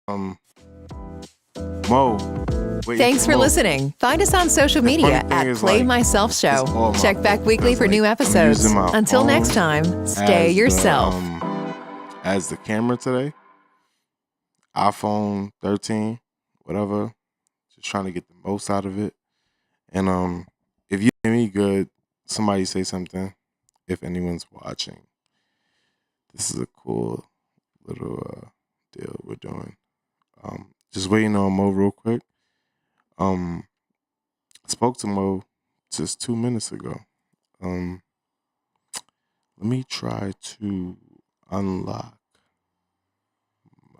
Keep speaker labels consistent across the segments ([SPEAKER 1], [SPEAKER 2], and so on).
[SPEAKER 1] Um, Mo, wait
[SPEAKER 2] Thanks
[SPEAKER 1] for
[SPEAKER 2] for
[SPEAKER 1] Mo.
[SPEAKER 2] listening. Find us on social
[SPEAKER 1] The funny
[SPEAKER 2] media
[SPEAKER 1] thing
[SPEAKER 2] at
[SPEAKER 1] is,
[SPEAKER 2] Play
[SPEAKER 1] like,
[SPEAKER 2] Myself
[SPEAKER 1] it's
[SPEAKER 2] Show.
[SPEAKER 1] all my
[SPEAKER 2] Check back
[SPEAKER 1] fault
[SPEAKER 2] weekly
[SPEAKER 1] because,
[SPEAKER 2] for new
[SPEAKER 1] like, I'm
[SPEAKER 2] episodes.
[SPEAKER 1] using my
[SPEAKER 2] Until next
[SPEAKER 1] phone
[SPEAKER 2] time, stay
[SPEAKER 1] as
[SPEAKER 2] yourself.
[SPEAKER 1] as the camera today. iPhone 13, whatever. Just trying to get the most out of it. And if you hear me good, somebody say something. If anyone's watching, this is a cool little deal we're doing. Just waiting on Mo real quick. I spoke to Mo just 2 minutes ago. Let me try to unlock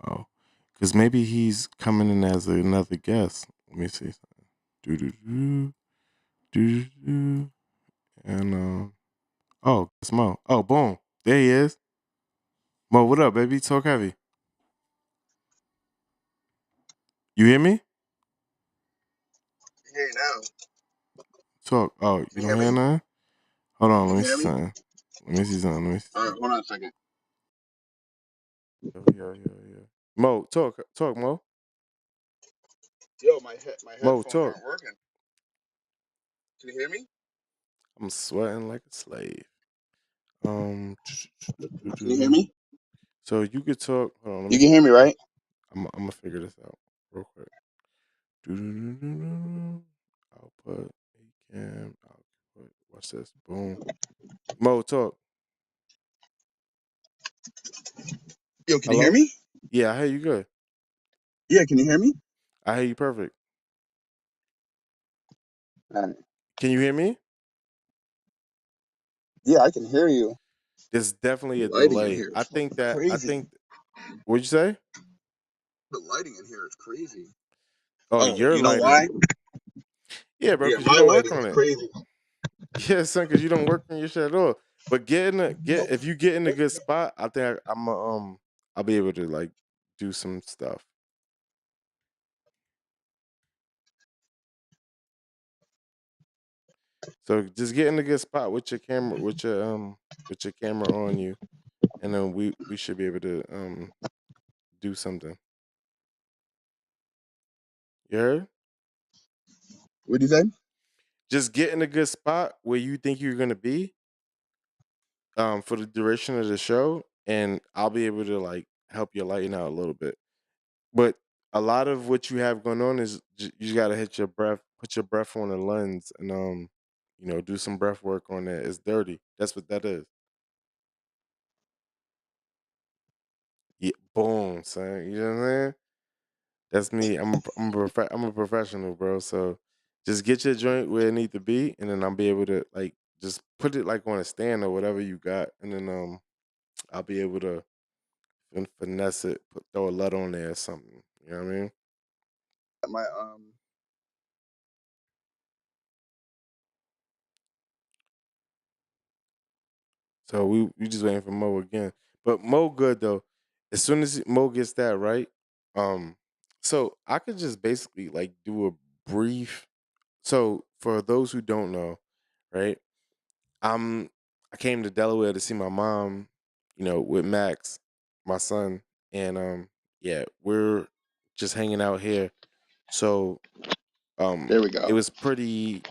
[SPEAKER 1] Mo, because maybe he's coming in as another guest. Let me see. Do do do do do. And oh, it's Mo. Oh, boom, there he is. Mo, what up, baby? Talk heavy. You hear me?
[SPEAKER 3] Hear you now.
[SPEAKER 1] Talk. Oh, you
[SPEAKER 3] Can you
[SPEAKER 1] don't
[SPEAKER 3] hear
[SPEAKER 1] hear
[SPEAKER 3] me?
[SPEAKER 1] nothing? Hold on.
[SPEAKER 3] Can
[SPEAKER 1] Let me
[SPEAKER 3] you
[SPEAKER 1] see
[SPEAKER 3] hear me?
[SPEAKER 1] something. Let me see something. Let me see
[SPEAKER 3] All right,
[SPEAKER 1] something.
[SPEAKER 3] hold on a second.
[SPEAKER 1] Yo. Mo, talk, Mo.
[SPEAKER 3] Yo, my
[SPEAKER 1] Mo,
[SPEAKER 3] headphones
[SPEAKER 1] talk.
[SPEAKER 3] aren't working. Can you hear me?
[SPEAKER 1] I'm sweating like a slave. Um,
[SPEAKER 3] Can you hear me?
[SPEAKER 1] So you could talk. Hold on, let me
[SPEAKER 3] You
[SPEAKER 1] see.
[SPEAKER 3] can hear me, right?
[SPEAKER 1] I'm gonna figure this out real quick. Output, cam, output. What's this? Boom. Mo, talk.
[SPEAKER 3] Yo, can you hear
[SPEAKER 1] Hello?
[SPEAKER 3] me?
[SPEAKER 1] Yeah, I hear you good.
[SPEAKER 3] Yeah, can you hear me?
[SPEAKER 1] I hear you perfect.
[SPEAKER 3] All right.
[SPEAKER 1] Can you hear me?
[SPEAKER 3] Yeah, I can hear you.
[SPEAKER 1] There's definitely
[SPEAKER 3] The
[SPEAKER 1] a
[SPEAKER 3] lighting in
[SPEAKER 1] delay.
[SPEAKER 3] here
[SPEAKER 1] I
[SPEAKER 3] is
[SPEAKER 1] think
[SPEAKER 3] fucking
[SPEAKER 1] that.
[SPEAKER 3] crazy.
[SPEAKER 1] What'd you say?
[SPEAKER 3] The lighting in here is crazy.
[SPEAKER 1] Oh,
[SPEAKER 3] Oh,
[SPEAKER 1] your
[SPEAKER 3] you know
[SPEAKER 1] lighting.
[SPEAKER 3] why?
[SPEAKER 1] Yeah, bro,
[SPEAKER 3] Yeah,
[SPEAKER 1] because you
[SPEAKER 3] my
[SPEAKER 1] don't work
[SPEAKER 3] lighting
[SPEAKER 1] on
[SPEAKER 3] is
[SPEAKER 1] it.
[SPEAKER 3] crazy.
[SPEAKER 1] Yeah, son, because you don't work on your shit at all. But if you get in a good spot, I think I'll be able to like do some stuff. So just get in a good spot with your camera, with your camera on you, and then we should be able to do something. You heard?
[SPEAKER 3] What do you say?
[SPEAKER 1] Just get in a good spot where you think you're gonna be for the duration of the show, and I'll be able to like help you lighten out a little bit. But a lot of what you have going on is you got to hit your breath, put your breath on the lens, and do some breath work on that. It's dirty. That's what that is. Yeah, boom, son. You know what I'm saying? That's me. I'm a professional, bro. So just get your joint where it need to be, and then I'll be able to like just put it like on a stand or whatever you got, and then I'll be able to finesse it, throw a LUT on there or something. You know what I mean?
[SPEAKER 3] My
[SPEAKER 1] So we just waiting for Mo again. But Mo good though. As soon as Mo gets that right, um, so I could just basically like do a brief. So for those who don't know, right? I'm I came to Delaware to see my mom, with Max, my son, and yeah, we're just hanging out here. So
[SPEAKER 3] There we
[SPEAKER 1] it
[SPEAKER 3] go.
[SPEAKER 1] was pretty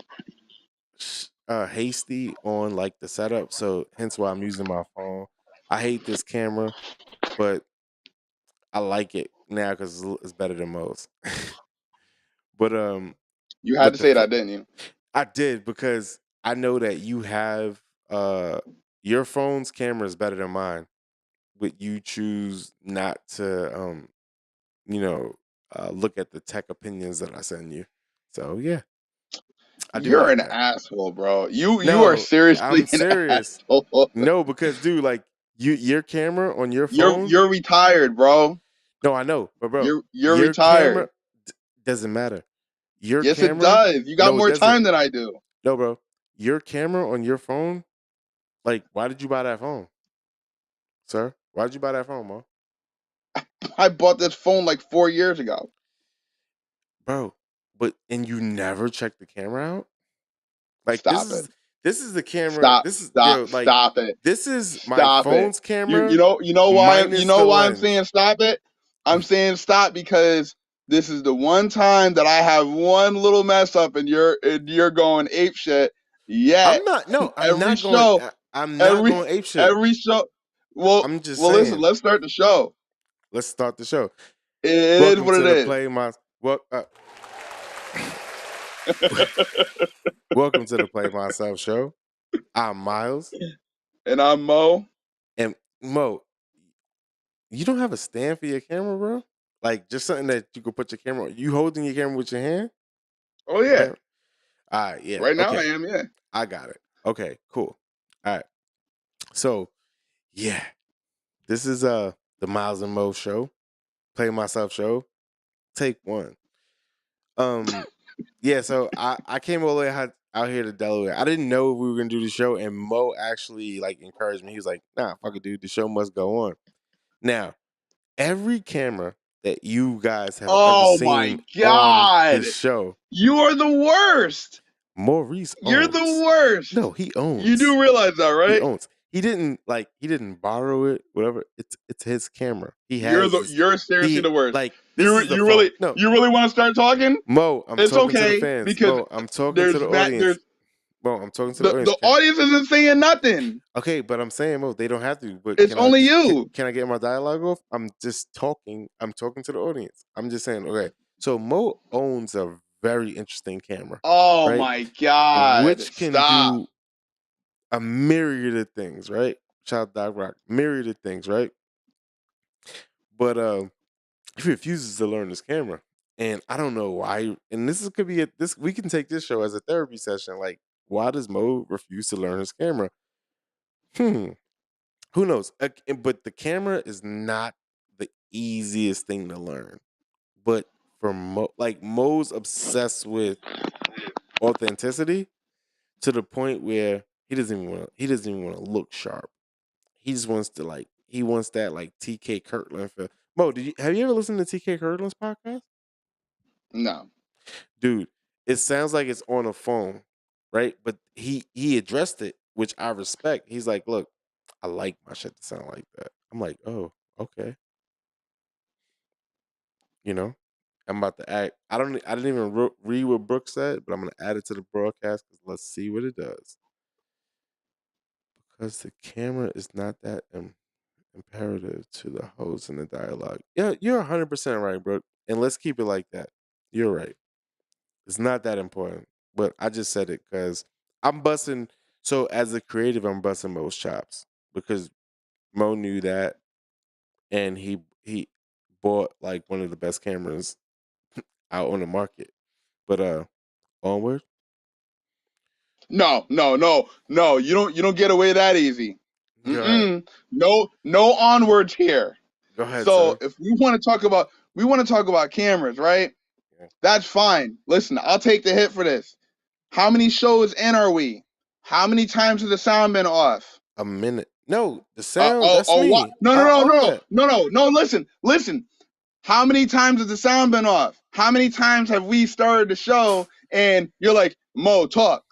[SPEAKER 1] hasty on like the setup, so hence why I'm using my phone. I hate this camera, but I like it now because it's better than most. but
[SPEAKER 3] You had
[SPEAKER 1] but
[SPEAKER 3] to
[SPEAKER 1] the
[SPEAKER 3] say that, didn't you?
[SPEAKER 1] I did because I know that you have your phone's camera is better than mine, but you choose not to look at the tech opinions that I send you. So yeah, I do
[SPEAKER 3] You're
[SPEAKER 1] like
[SPEAKER 3] an
[SPEAKER 1] that.
[SPEAKER 3] asshole, bro. You are
[SPEAKER 1] No, I'm
[SPEAKER 3] seriously an
[SPEAKER 1] serious.
[SPEAKER 3] asshole.
[SPEAKER 1] No, because dude, like your camera on your
[SPEAKER 3] You're
[SPEAKER 1] phone.
[SPEAKER 3] you're retired, bro.
[SPEAKER 1] No, I know, but bro,
[SPEAKER 3] You're
[SPEAKER 1] your camera
[SPEAKER 3] retired.
[SPEAKER 1] doesn't matter. Your
[SPEAKER 3] Yes, it
[SPEAKER 1] camera,
[SPEAKER 3] does. You got
[SPEAKER 1] no, it
[SPEAKER 3] more
[SPEAKER 1] doesn't.
[SPEAKER 3] time than I do.
[SPEAKER 1] No, bro, your camera on your phone. Like, why did you buy that phone, sir? Why did you buy that phone, Mo?
[SPEAKER 3] I bought this phone like 4 years ago.
[SPEAKER 1] Bro, and you never check the camera out. Like
[SPEAKER 3] Stop it.
[SPEAKER 1] this is the camera.
[SPEAKER 3] Stop.
[SPEAKER 1] This is
[SPEAKER 3] Stop.
[SPEAKER 1] like
[SPEAKER 3] Stop it.
[SPEAKER 1] this is my
[SPEAKER 3] Stop it.
[SPEAKER 1] phone's
[SPEAKER 3] You
[SPEAKER 1] camera
[SPEAKER 3] you know you know why you
[SPEAKER 1] minus
[SPEAKER 3] know
[SPEAKER 1] the
[SPEAKER 3] why I'm
[SPEAKER 1] lens.
[SPEAKER 3] saying stop it? I'm saying stop because this is the one time that I have one little mess up and you're going ape shit. Yet
[SPEAKER 1] I'm not. No, I'm
[SPEAKER 3] every
[SPEAKER 1] not going.
[SPEAKER 3] show,
[SPEAKER 1] I'm not
[SPEAKER 3] every
[SPEAKER 1] going ape shit.
[SPEAKER 3] every show. Well,
[SPEAKER 1] I'm just
[SPEAKER 3] well, listen.
[SPEAKER 1] saying.
[SPEAKER 3] Let's start the show.
[SPEAKER 1] Let's start the show.
[SPEAKER 3] It is
[SPEAKER 1] Welcome
[SPEAKER 3] what
[SPEAKER 1] to
[SPEAKER 3] it
[SPEAKER 1] the
[SPEAKER 3] is.
[SPEAKER 1] Play My Welcome to the Play Myself show. I'm Miles,
[SPEAKER 3] And I'm Mo.
[SPEAKER 1] and Mo. You don't have a stand for your camera, bro? Like just something that you could put your camera on. You holding your camera with your hand?
[SPEAKER 3] Oh yeah.
[SPEAKER 1] All right, yeah.
[SPEAKER 3] Right now I
[SPEAKER 1] Okay.
[SPEAKER 3] am. Yeah.
[SPEAKER 1] I got it. Okay, cool. All right. So, yeah. This is the Miles and Mo show. Play Myself show. Take one. Yeah, so I came all the way out here to Delaware. I didn't know we were gonna do the show, and Mo actually like encouraged me. He was like, "Nah, fuck it, dude. The show must go on." Now, every camera that you guys have ever
[SPEAKER 3] Oh my
[SPEAKER 1] seen on
[SPEAKER 3] God.
[SPEAKER 1] this show,
[SPEAKER 3] You are the worst.
[SPEAKER 1] Maurice
[SPEAKER 3] You're the
[SPEAKER 1] owns.
[SPEAKER 3] worst.
[SPEAKER 1] No, he owns.
[SPEAKER 3] You do realize that,
[SPEAKER 1] He
[SPEAKER 3] right?
[SPEAKER 1] owns. He didn't borrow it, whatever. It's his camera. He
[SPEAKER 3] You're
[SPEAKER 1] has his,
[SPEAKER 3] you're seriously
[SPEAKER 1] he
[SPEAKER 3] the worst.
[SPEAKER 1] like this is the
[SPEAKER 3] You
[SPEAKER 1] phone.
[SPEAKER 3] really
[SPEAKER 1] No,
[SPEAKER 3] you really want to start talking?
[SPEAKER 1] Mo, I'm
[SPEAKER 3] It's
[SPEAKER 1] talking to the
[SPEAKER 3] okay
[SPEAKER 1] fans.
[SPEAKER 3] because
[SPEAKER 1] Mo, I'm talking to the
[SPEAKER 3] there's
[SPEAKER 1] audience. Mo, I'm talking to the audience.
[SPEAKER 3] the audience isn't saying nothing.
[SPEAKER 1] Okay, but I'm saying, Mo, they don't have to. But
[SPEAKER 3] It's only you.
[SPEAKER 1] Can I get my dialogue off? I'm just talking. I'm talking to the audience. I'm just saying, okay. So Mo owns a very interesting camera,
[SPEAKER 3] Oh
[SPEAKER 1] right?
[SPEAKER 3] my God.
[SPEAKER 1] Which can
[SPEAKER 3] Stop.
[SPEAKER 1] do a myriad of things, right? Shout out Doc Rock, myriad of things, right? But he refuses to learn this camera, and I don't know why. And could be this. We can take this show as a therapy session. Like, why does Mo refuse to learn his camera? Hmm. Who knows? But the camera is not the easiest thing to learn. But for Mo, like Mo's obsessed with authenticity to the point where he doesn't even want to look sharp. He just wants to he wants that like TK Kirtland feel. Mo, have you ever listened to TK Kirtland's podcast?
[SPEAKER 3] No.
[SPEAKER 1] Dude, it sounds like it's on a phone, right? But he addressed it, which I respect. He's like, look, I like my shit to sound like that. I'm like, oh, okay. You know, I'm about to act. I didn't even read what Brooke said, but I'm gonna add it to the broadcast because let's see what it does. Because the camera is not that imperative to the host and the dialogue. Yeah, you're 100% right, Brooke. And let's keep it like that. You're right. It's not that important. But I just said it because I'm busting. So as a creative, I'm busting Mo's chops because Mo knew that, and he bought like one of the best cameras out on the market. But onward.
[SPEAKER 3] No. You don't get away that easy.
[SPEAKER 1] Go ahead.
[SPEAKER 3] No onwards here.
[SPEAKER 1] Go ahead,
[SPEAKER 3] So
[SPEAKER 1] sir.
[SPEAKER 3] if we want to talk about cameras, right?
[SPEAKER 1] Yeah.
[SPEAKER 3] That's fine. Listen, I'll take the hit for this. How many shows in are we? How many times has the sound been off?
[SPEAKER 1] A minute. No, the sound. That's
[SPEAKER 3] What?
[SPEAKER 1] me. I own that.
[SPEAKER 3] No. Listen. How many times has the sound been off? How many times have we started the show and you're like, Mo talk,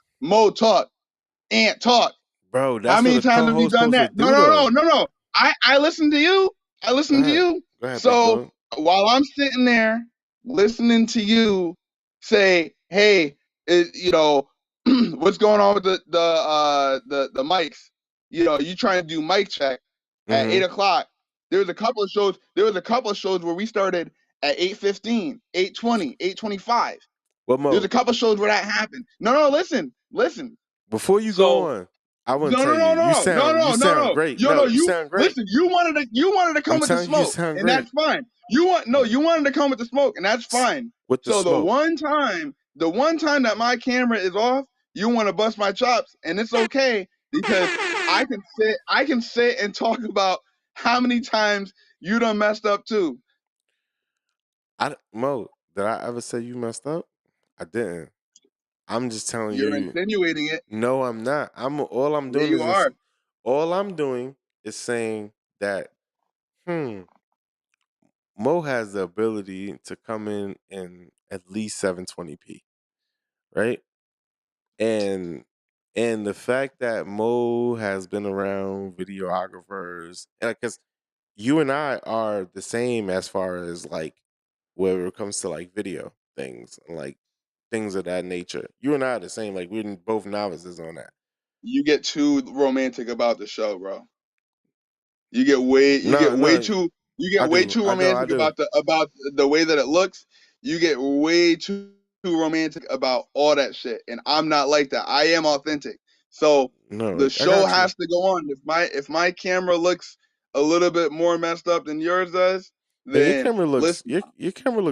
[SPEAKER 3] Ant talk?
[SPEAKER 1] Bro,
[SPEAKER 3] How
[SPEAKER 1] that's what
[SPEAKER 3] many
[SPEAKER 1] a
[SPEAKER 3] times have we
[SPEAKER 1] co-host
[SPEAKER 3] done
[SPEAKER 1] supposed to
[SPEAKER 3] that?
[SPEAKER 1] do, though.
[SPEAKER 3] No. I listen to you.
[SPEAKER 1] Go ahead. Go ahead, big
[SPEAKER 3] So
[SPEAKER 1] dog.
[SPEAKER 3] while I'm sitting there listening to you say, "Hey, what's going on with the mics?" You trying to do mic check at 8 o'clock. There was a couple of shows. Where we started at 8:15, 8:20, 8:25.
[SPEAKER 1] Well,
[SPEAKER 3] There's
[SPEAKER 1] Mo,
[SPEAKER 3] a couple of shows where that happened. No. Listen.
[SPEAKER 1] before you go
[SPEAKER 3] So
[SPEAKER 1] on, I want to
[SPEAKER 3] no,
[SPEAKER 1] tell
[SPEAKER 3] no,
[SPEAKER 1] you,
[SPEAKER 3] no, no, no,
[SPEAKER 1] you
[SPEAKER 3] no, no,
[SPEAKER 1] sound
[SPEAKER 3] no.
[SPEAKER 1] great.
[SPEAKER 3] Yo,
[SPEAKER 1] No,
[SPEAKER 3] no,
[SPEAKER 1] you
[SPEAKER 3] you
[SPEAKER 1] sound great.
[SPEAKER 3] listen. You wanted to come
[SPEAKER 1] I'm
[SPEAKER 3] with the
[SPEAKER 1] telling you, you
[SPEAKER 3] smoke,
[SPEAKER 1] sound
[SPEAKER 3] and
[SPEAKER 1] great.
[SPEAKER 3] that's fine. You wanted to come with the smoke, and that's fine.
[SPEAKER 1] With the
[SPEAKER 3] So
[SPEAKER 1] smoke.
[SPEAKER 3] the one time that my camera is off, you want to bust my chops, and it's okay because I can sit and talk about how many times you done messed up too.
[SPEAKER 1] Mo, did I ever say you messed up? I didn't. I'm just telling
[SPEAKER 3] You're
[SPEAKER 1] you.
[SPEAKER 3] insinuating it.
[SPEAKER 1] No, I'm not. All I'm
[SPEAKER 3] Yeah,
[SPEAKER 1] doing
[SPEAKER 3] you are.
[SPEAKER 1] all I'm doing is saying that Mo has the ability to come in at least 720p, right? And the fact that Mo has been around videographers, and because you and I are the same as far as like where it comes to like video things and like things of that nature. You and I are the same. Like we're both novices on that.
[SPEAKER 3] You get too romantic about the show, bro.
[SPEAKER 1] No, no,
[SPEAKER 3] you get
[SPEAKER 1] I
[SPEAKER 3] way
[SPEAKER 1] do.
[SPEAKER 3] too
[SPEAKER 1] I
[SPEAKER 3] romantic
[SPEAKER 1] do.
[SPEAKER 3] about the way that it looks. You get way too romantic about all that shit, and I'm not like that. I am authentic. So
[SPEAKER 1] No,
[SPEAKER 3] the
[SPEAKER 1] I
[SPEAKER 3] show
[SPEAKER 1] got you.
[SPEAKER 3] has to go on. If my camera looks a little bit more messed up than yours does,
[SPEAKER 1] No,
[SPEAKER 3] then listen,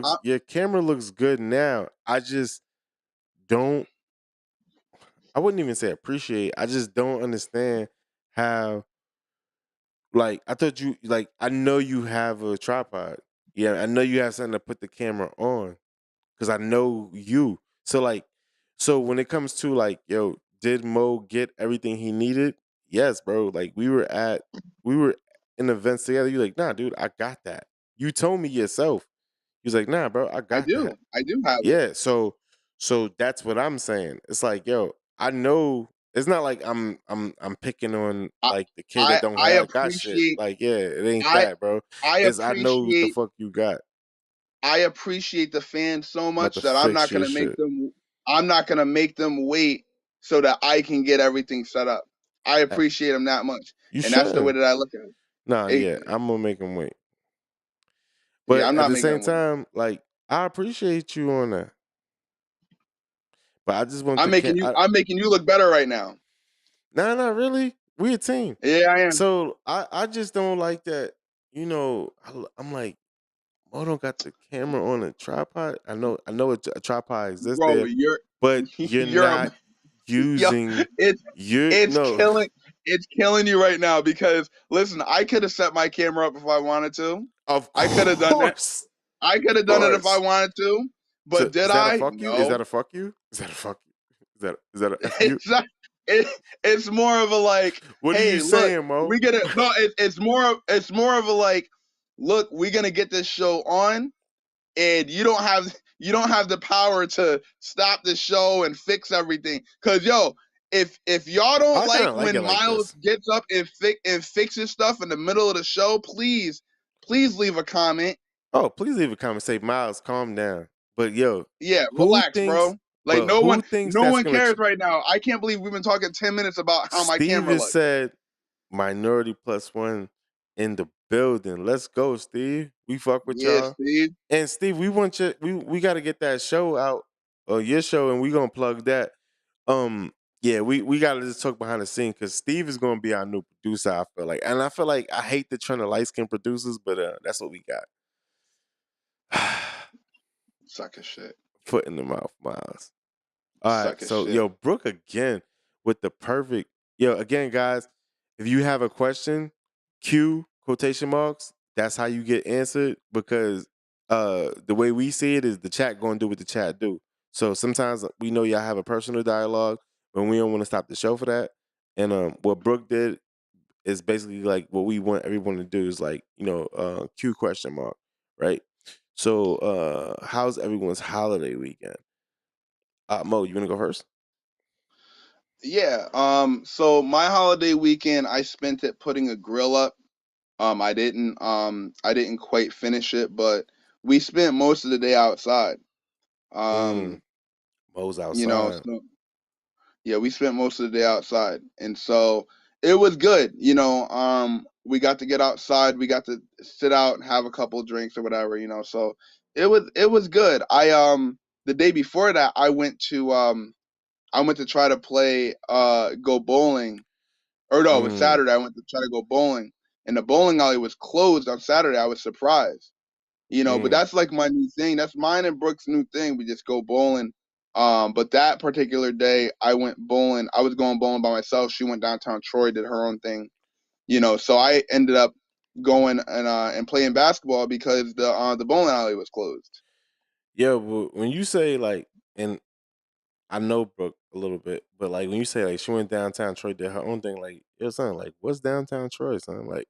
[SPEAKER 3] I,
[SPEAKER 1] your camera looks good now. I just don't. I wouldn't even say appreciate. I just don't understand how. Like I thought you like I know you have a tripod. Yeah, I know you have something to put the camera on because I know you. So like, so when it comes to like, yo, did Mo get everything he needed? Yes, bro. Like we were in events together. You like, nah, dude, I got that. You told me yourself. He was like, nah, bro, I got that.
[SPEAKER 3] I do have it.
[SPEAKER 1] Yeah, so that's what I'm saying. It's like, yo, I know it's not like I'm picking on
[SPEAKER 3] I
[SPEAKER 1] like the kid that don't
[SPEAKER 3] I
[SPEAKER 1] have got shit.
[SPEAKER 3] appreciate
[SPEAKER 1] Like, yeah, it ain't
[SPEAKER 3] I
[SPEAKER 1] that, bro.
[SPEAKER 3] I
[SPEAKER 1] It's I know what the
[SPEAKER 3] appreciate
[SPEAKER 1] fuck you got.
[SPEAKER 3] I appreciate the fans so
[SPEAKER 1] I'm about to
[SPEAKER 3] much that
[SPEAKER 1] fix your shit.
[SPEAKER 3] I'm not gonna make them wait so that I can get everything set up. I
[SPEAKER 1] Uh,
[SPEAKER 3] appreciate them that much,
[SPEAKER 1] You
[SPEAKER 3] and that's the way
[SPEAKER 1] should.
[SPEAKER 3] that I look at it.
[SPEAKER 1] Nah, yeah, I'm gonna make him wait.
[SPEAKER 3] Yeah,
[SPEAKER 1] But
[SPEAKER 3] I'm
[SPEAKER 1] at
[SPEAKER 3] not
[SPEAKER 1] the
[SPEAKER 3] making
[SPEAKER 1] same
[SPEAKER 3] them wait.
[SPEAKER 1] time, like I appreciate you on that. But I just want the
[SPEAKER 3] I'm making you look better right now.
[SPEAKER 1] nah, not really. We a team.
[SPEAKER 3] Yeah, I am.
[SPEAKER 1] So I just don't like that. You know, I'm like, Mo don't got the camera on a tripod. I know a tripod exists
[SPEAKER 3] Bro,
[SPEAKER 1] there, but you're
[SPEAKER 3] you're a
[SPEAKER 1] not
[SPEAKER 3] yo.
[SPEAKER 1] using
[SPEAKER 3] It's
[SPEAKER 1] your
[SPEAKER 3] it's
[SPEAKER 1] no.
[SPEAKER 3] killing it's killing you right now because listen, I could have set my camera up if I wanted to.
[SPEAKER 1] Of
[SPEAKER 3] I could have done that.
[SPEAKER 1] course,
[SPEAKER 3] I could
[SPEAKER 1] of
[SPEAKER 3] have done it if I
[SPEAKER 1] course.
[SPEAKER 3] wanted to,
[SPEAKER 1] So
[SPEAKER 3] but did
[SPEAKER 1] is that a
[SPEAKER 3] I?
[SPEAKER 1] fuck you? Is that
[SPEAKER 3] No.
[SPEAKER 1] a fuck you? Is that a fuck you? Is that a f you?
[SPEAKER 3] It's not. It, it's more of a like,
[SPEAKER 1] What are you
[SPEAKER 3] hey, look,
[SPEAKER 1] saying, Mo?
[SPEAKER 3] we get it. No, it's more of a like, look, we're gonna get this show on, and you don't have the power to stop the show and fix everything. Cause yo, if y'all don't
[SPEAKER 1] I kind
[SPEAKER 3] like
[SPEAKER 1] of like it
[SPEAKER 3] when
[SPEAKER 1] like
[SPEAKER 3] Miles
[SPEAKER 1] this.
[SPEAKER 3] gets up and fixes stuff in the middle of the show, please leave a comment.
[SPEAKER 1] Oh, please leave a comment. Say, Miles, calm down. But yo,
[SPEAKER 3] Yeah,
[SPEAKER 1] who
[SPEAKER 3] relax,
[SPEAKER 1] thinks?
[SPEAKER 3] bro. Like
[SPEAKER 1] But who thinks
[SPEAKER 3] no
[SPEAKER 1] that's
[SPEAKER 3] one
[SPEAKER 1] gonna?
[SPEAKER 3] cares right now. I can't believe we've been talking 10 minutes about how my
[SPEAKER 1] Steve
[SPEAKER 3] camera
[SPEAKER 1] has
[SPEAKER 3] looks.
[SPEAKER 1] said minority plus one in the building. Let's go, Steve. We fuck with
[SPEAKER 3] Yeah,
[SPEAKER 1] y'all.
[SPEAKER 3] Steve.
[SPEAKER 1] And Steve, we want you. We got to get that show out, or your show, and we gonna plug that. Yeah, we got to just talk behind the scene because Steve is gonna be our new producer. I feel like, and I feel like I hate the trend of light skin producers, but that's what we got.
[SPEAKER 3] Suck a shit.
[SPEAKER 1] Foot in the mouth, Miles. All right,
[SPEAKER 3] Suck a
[SPEAKER 1] so
[SPEAKER 3] shit.
[SPEAKER 1] yo, Brooke again with the perfect yo again, guys. If you have a question, Q quotation marks. That's how you get answered because the way we see it is the chat going to do what the chat do. So sometimes we know y'all have a personal dialogue, but we don't want to stop the show for that. And what Brooke did is basically like what we want everyone to do is like Q question mark, right? So how's everyone's holiday weekend? Mo, you want to go first?
[SPEAKER 3] Yeah. So my holiday weekend, I spent it putting a grill up. I didn't quite finish it, but we spent most of the day outside.
[SPEAKER 1] Mm,
[SPEAKER 3] Um,
[SPEAKER 1] Mo's
[SPEAKER 3] you know,
[SPEAKER 1] outside.
[SPEAKER 3] so yeah, we spent most of the day outside, and so it was good. We got to get outside, we got to sit out and have a couple drinks or whatever. So it was good. The day before that, I went to try to play go bowling. Or no, it was
[SPEAKER 1] Mm,
[SPEAKER 3] Saturday. I went to try to go bowling, and the bowling alley was closed on Saturday. I was surprised. But
[SPEAKER 1] mm.
[SPEAKER 3] that's like my new thing. That's mine and Brooke's new thing. We just go bowling. But that particular day, I went bowling. I was going bowling by myself. She went downtown Troy, did her own thing. So I ended up going and playing basketball because the bowling alley was closed.
[SPEAKER 1] Yeah, but when you say like, and I know Brooke a little bit, but like when you say like she went downtown Troy, did her own thing, like it was something like, what's downtown Troy? Something like,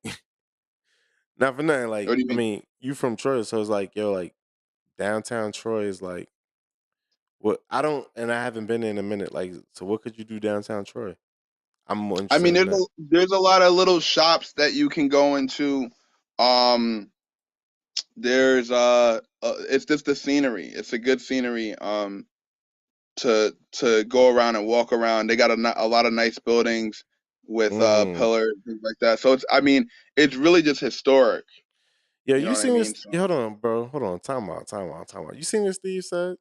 [SPEAKER 1] not for nothing. Like,
[SPEAKER 3] What do you
[SPEAKER 1] I
[SPEAKER 3] mean?
[SPEAKER 1] mean, you from Troy, so it's like, yo, like downtown Troy is like, what I don't, and I haven't been there in a minute. Like, so what could you do downtown Troy? I'm more
[SPEAKER 3] I
[SPEAKER 1] interested
[SPEAKER 3] mean,
[SPEAKER 1] in that.
[SPEAKER 3] there's a lot of little shops that you can go into. There's it's just the scenery. It's a good scenery. To go around and walk around. They got a lot of nice buildings with
[SPEAKER 1] Mm.
[SPEAKER 3] pillars, things like that. So it's really just historic.
[SPEAKER 1] Yeah,
[SPEAKER 3] You know
[SPEAKER 1] you
[SPEAKER 3] what I
[SPEAKER 1] seen
[SPEAKER 3] mean?
[SPEAKER 1] this?
[SPEAKER 3] So
[SPEAKER 1] Yeah, hold on, bro. Hold on. Time out. You seen what Steve said?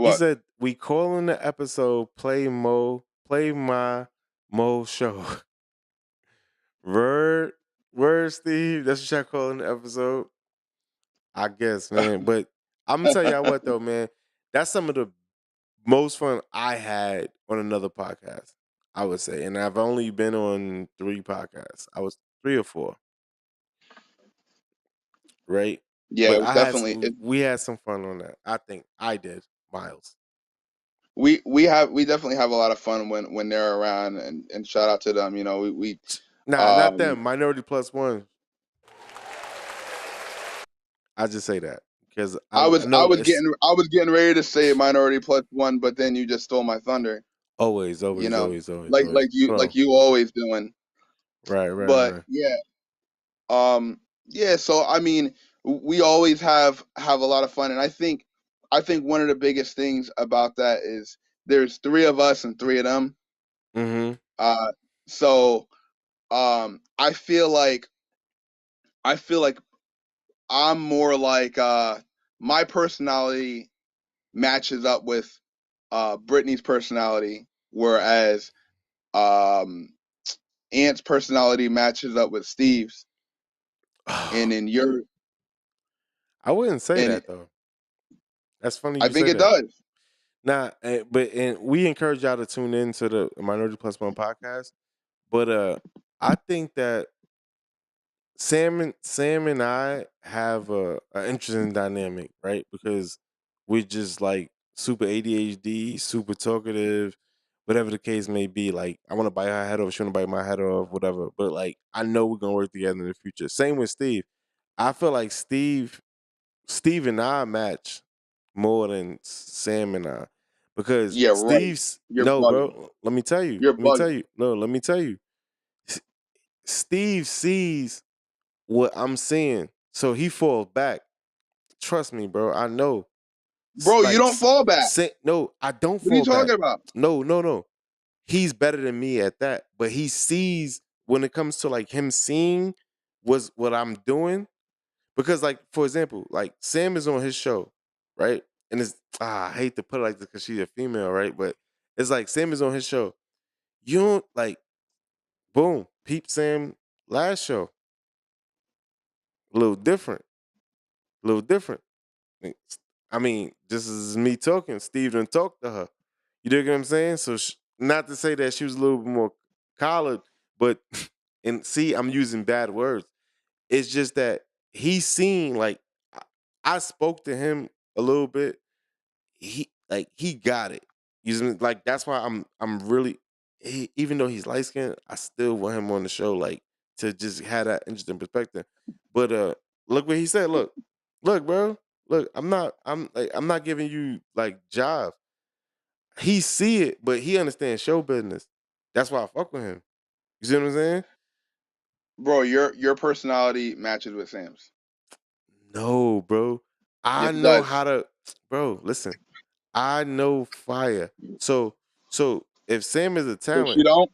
[SPEAKER 1] He
[SPEAKER 3] what?
[SPEAKER 1] said we calling the episode Play My Mo Show." Word, word, Steve. That's what y'all calling the episode. I guess, man. But I'm gonna tell y'all what though, man. That's some of the most fun I had on another podcast, I would say. And I've only been on 3 podcasts. I was 3 or 4, right?
[SPEAKER 3] Yeah,
[SPEAKER 1] But
[SPEAKER 3] it was definitely.
[SPEAKER 1] we had some fun on that. I think I did, Miles.
[SPEAKER 3] We definitely have a lot of fun when they're around, and shout out to them. You know, we
[SPEAKER 1] Nah, not
[SPEAKER 3] um
[SPEAKER 1] them. Minority Plus One. I just say that because
[SPEAKER 3] I
[SPEAKER 1] I
[SPEAKER 3] was I
[SPEAKER 1] know
[SPEAKER 3] was
[SPEAKER 1] it's
[SPEAKER 3] getting ready to say Minority Plus One, but then you just stole my thunder.
[SPEAKER 1] always,
[SPEAKER 3] You
[SPEAKER 1] always,
[SPEAKER 3] know,
[SPEAKER 1] always, always,
[SPEAKER 3] like
[SPEAKER 1] always.
[SPEAKER 3] like
[SPEAKER 1] Bro,
[SPEAKER 3] you always doing.
[SPEAKER 1] right, right,
[SPEAKER 3] But
[SPEAKER 1] right.
[SPEAKER 3] yeah, yeah. So I mean, we always have a lot of fun, and I think one of the biggest things about that is there's 3 of us and 3 of them.
[SPEAKER 1] Mm-hmm.
[SPEAKER 3] Uh, so I feel like I'm more like my personality matches up with Brittany's personality, whereas um, Ant's personality matches up with Steve's, and in your
[SPEAKER 1] I wouldn't say
[SPEAKER 3] and
[SPEAKER 1] that though. That's funny
[SPEAKER 3] I
[SPEAKER 1] you
[SPEAKER 3] think
[SPEAKER 1] say
[SPEAKER 3] it
[SPEAKER 1] that.
[SPEAKER 3] does.
[SPEAKER 1] Nah, but we encourage y'all to tune in to the Minority Plus One podcast. But I think that Sam and I have a interesting dynamic, right? Because we're just like super ADHD, super talkative, whatever the case may be. Like I want to bite her head off, she want to bite my head off, whatever. But like I know we're gonna work together in the future. Same with Steve. I feel like Steve and I match more than Sam and I because
[SPEAKER 3] Yeah, right.
[SPEAKER 1] Steve's
[SPEAKER 3] You're
[SPEAKER 1] no,
[SPEAKER 3] bugging.
[SPEAKER 1] bro. Let me tell you.
[SPEAKER 3] You're
[SPEAKER 1] Let me
[SPEAKER 3] bugging.
[SPEAKER 1] tell you. No, let me tell you. Steve sees what I'm seeing. So he falls back. Trust me, bro. I know.
[SPEAKER 3] Bro, you don't fall back.
[SPEAKER 1] No, I don't
[SPEAKER 3] What are you
[SPEAKER 1] fall back.
[SPEAKER 3] talking about?
[SPEAKER 1] No, no, no. He's better than me at that. But he sees when it comes to like him seeing what I'm doing. Because like, for example, like Sam is on his show, right? And it's I hate to put it like this because she's a female, right? But it's like Sam is on his show. You don't like boom, peep Sam last show. A little different. A little different. I mean, this is me talking. Steve done talked to her. You dig what I'm saying? So, not to say that she was a little bit more collared, but and see, I'm using bad words. It's just that he's seen like I, I spoke to him a little bit. He got it. Like that's why I'm really even though he's light skinned, I still want him on the show like to just have that interesting perspective. But look what he said. Look, bro. Look, I'm not giving you like jive. He see it, but he understands show business. That's why I fuck with him. You see what I'm saying?
[SPEAKER 3] Bro, your personality matches with Sam's.
[SPEAKER 1] No, bro. I
[SPEAKER 3] Yes, it
[SPEAKER 1] know
[SPEAKER 3] does.
[SPEAKER 1] how to bro, listen. I know fire. So if Sam is a
[SPEAKER 3] If she
[SPEAKER 1] talent,
[SPEAKER 3] don't,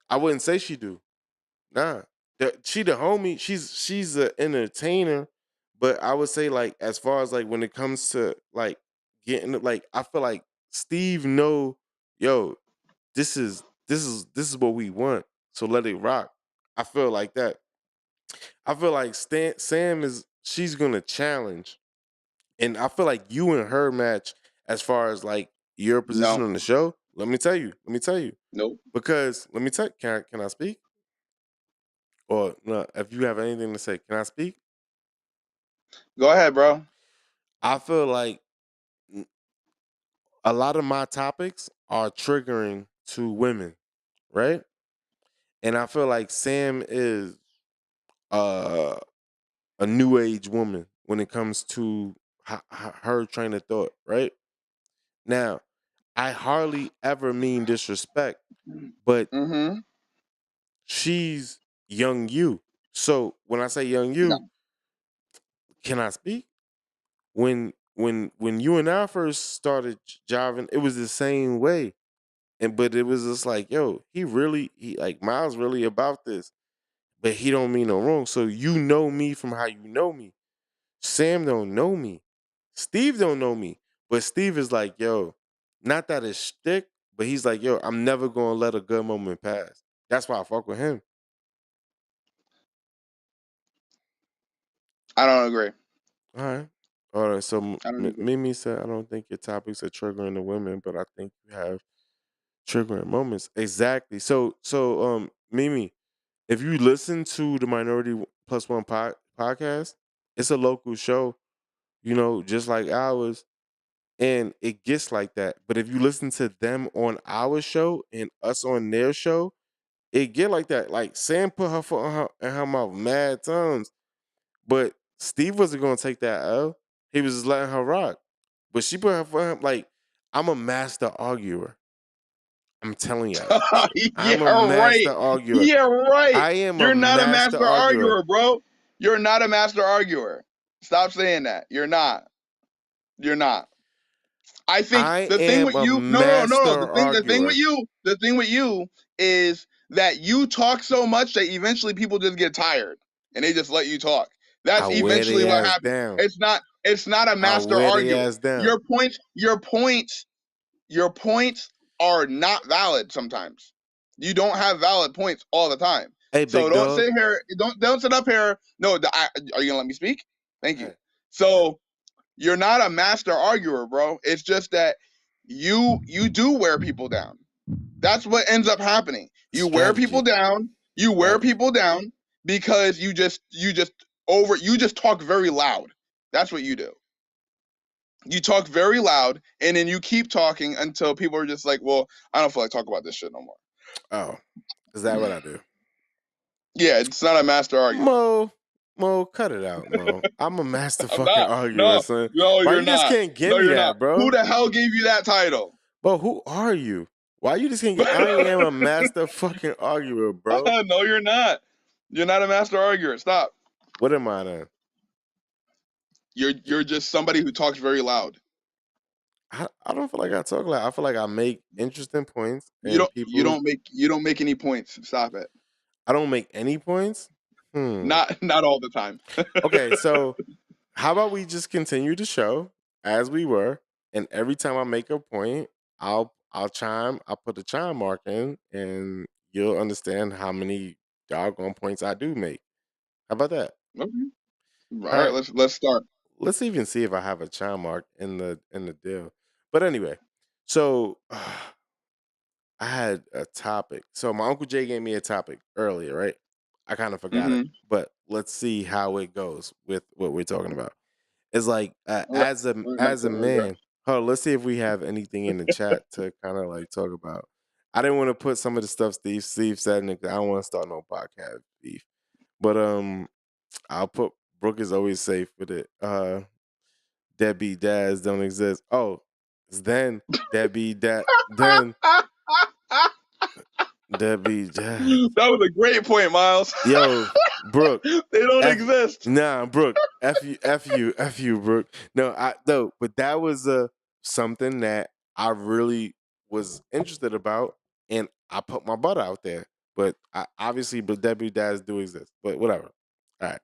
[SPEAKER 1] I wouldn't say she do. Nah. She the homie. She's an entertainer, but I would say like as far as like when it comes to like getting like I feel like Steve know, yo, this is what we want. So let it rock. I feel like that. I feel like Sam is she's gonna challenge. And I feel like you and her match as far as like your position
[SPEAKER 3] no,
[SPEAKER 1] on the show. Let me tell you. Let me tell you.
[SPEAKER 3] nope.
[SPEAKER 1] Because let me tell can I speak? Or no, if you have anything to say, can I speak?
[SPEAKER 3] Go ahead, bro.
[SPEAKER 1] I feel like n- a lot of my topics are triggering to women, right? And I feel like Sam is uh, a new age woman when it comes to her train of thought, right? Now, I hardly ever mean disrespect, but
[SPEAKER 3] Mm-hmm.
[SPEAKER 1] she's young you. So when I say young you,
[SPEAKER 3] No.
[SPEAKER 1] can I speak? When you and I first started jiving, it was the same way. And but it was just like, yo, he like Miles really about this, but he don't mean no wrong. So you know me from how you know me. Sam don't know me. Steve don't know me. But Steve is like, yo, not that it's shtick, but he's like, yo, I'm never gonna let a good moment pass. That's why I fuck with him.
[SPEAKER 3] I don't agree.
[SPEAKER 1] All right. All right. So
[SPEAKER 3] I don't agree.
[SPEAKER 1] Mimi said, I don't think your topics are triggering the women, but I think you have triggering moments. Exactly. So Mimi, if you listen to the Minority Plus One podcast, it's a local show, just like ours, and it gets like that. But if you listen to them on our show and us on their show, it get like that. Like Sam put her foot in her mouth mad times, but Steve wasn't gonna take that L. He was just letting her rock. But she put her foot in like, I'm a master arguer. I'm telling y'all this.
[SPEAKER 3] Yeah,
[SPEAKER 1] I'm a
[SPEAKER 3] right.
[SPEAKER 1] master arguer.
[SPEAKER 3] Yeah, right.
[SPEAKER 1] I am a
[SPEAKER 3] You're not a
[SPEAKER 1] master
[SPEAKER 3] master
[SPEAKER 1] arguer.
[SPEAKER 3] arguer, bro. You're not a master arguer. Stop saying that. You're not. You're not. I think
[SPEAKER 1] I
[SPEAKER 3] the thing
[SPEAKER 1] am
[SPEAKER 3] with
[SPEAKER 1] a
[SPEAKER 3] you, no, no, no, no.
[SPEAKER 1] master arguer.
[SPEAKER 3] The thing with you is that you talk so much that eventually people just get tired and they just let you talk.
[SPEAKER 1] I
[SPEAKER 3] That's
[SPEAKER 1] wear
[SPEAKER 3] eventually
[SPEAKER 1] they
[SPEAKER 3] what
[SPEAKER 1] ass
[SPEAKER 3] happens.
[SPEAKER 1] down.
[SPEAKER 3] It's not a
[SPEAKER 1] I
[SPEAKER 3] master
[SPEAKER 1] wear they
[SPEAKER 3] arguer.
[SPEAKER 1] ass down.
[SPEAKER 3] Your points are not valid sometimes. You don't have valid points all the time.
[SPEAKER 1] Hey,
[SPEAKER 3] So
[SPEAKER 1] big
[SPEAKER 3] don't
[SPEAKER 1] dog.
[SPEAKER 3] sit here. Don't sit up here. No, are you gonna let me speak? Thank you.
[SPEAKER 1] Hey.
[SPEAKER 3] So you're not a master arguer, bro. It's just that you do wear people down. That's what ends up happening. You wear people
[SPEAKER 1] Strategy.
[SPEAKER 3] down. You wear
[SPEAKER 1] Strategy.
[SPEAKER 3] people down because you just talk very loud. That's what you do. You talk very loud, and then you keep talking until people are just like, well, I don't feel like talking about this shit no more.
[SPEAKER 1] Oh, is that what I do?
[SPEAKER 3] Yeah, it's not a master argument.
[SPEAKER 1] Mo, cut it out, Mo. I'm a master
[SPEAKER 3] I'm
[SPEAKER 1] fucking
[SPEAKER 3] not.
[SPEAKER 1] arguer,
[SPEAKER 3] No,
[SPEAKER 1] son.
[SPEAKER 3] no,
[SPEAKER 1] Why
[SPEAKER 3] you're
[SPEAKER 1] you just
[SPEAKER 3] not.
[SPEAKER 1] can't give
[SPEAKER 3] No,
[SPEAKER 1] me
[SPEAKER 3] you're not.
[SPEAKER 1] that,
[SPEAKER 3] Who
[SPEAKER 1] bro?
[SPEAKER 3] the hell gave you that title?
[SPEAKER 1] Bro, who are you? Why you just can't get? I am a master fucking arguer, bro.
[SPEAKER 3] No, you're not. You're not a master arguer. Stop.
[SPEAKER 1] What am I then?
[SPEAKER 3] You're just somebody who talks very loud.
[SPEAKER 1] I don't feel like I talk loud. I feel like I make interesting points,
[SPEAKER 3] You
[SPEAKER 1] and
[SPEAKER 3] don't you
[SPEAKER 1] people.
[SPEAKER 3] don't make you don't make any points. Stop it.
[SPEAKER 1] I don't make any points.
[SPEAKER 3] Not all the time.
[SPEAKER 1] Okay, so how about we just continue the show as we were, and every time I make a point, I'll put a chime mark in, and you'll understand how many doggone points I do make. How about that?
[SPEAKER 3] Okay. All
[SPEAKER 1] All
[SPEAKER 3] right,
[SPEAKER 1] right,
[SPEAKER 3] let's start.
[SPEAKER 1] let's even see if I have a chime mark in the deal. But anyway, so I had a topic. So my uncle Jay gave me a topic earlier, right? I kind of forgot it,
[SPEAKER 3] Mm-hmm.
[SPEAKER 1] but let's see how it goes with what we're talking about. It's like
[SPEAKER 3] All right. All right,
[SPEAKER 1] as a
[SPEAKER 3] Mr. Regrets.
[SPEAKER 1] man. Hold on, let's see if we have anything in the chat to kind of like talk about. I didn't want to put some of the stuff Steve said in it 'cause I don't want to start no podcast beef. But I'll put Brooke is always safe with it. Deadbeat dads don't exist. Oh, it's then deadbeat dad then deadbeat dads.
[SPEAKER 3] That was a great point, Miles.
[SPEAKER 1] Yo, Brooke.
[SPEAKER 3] They don't
[SPEAKER 1] F
[SPEAKER 3] exist.
[SPEAKER 1] Nah, Brooke. F you, Brooke. No, but that was something that I really was interested about, and I put my butt out there. But deadbeat dads do exist. But whatever. All right,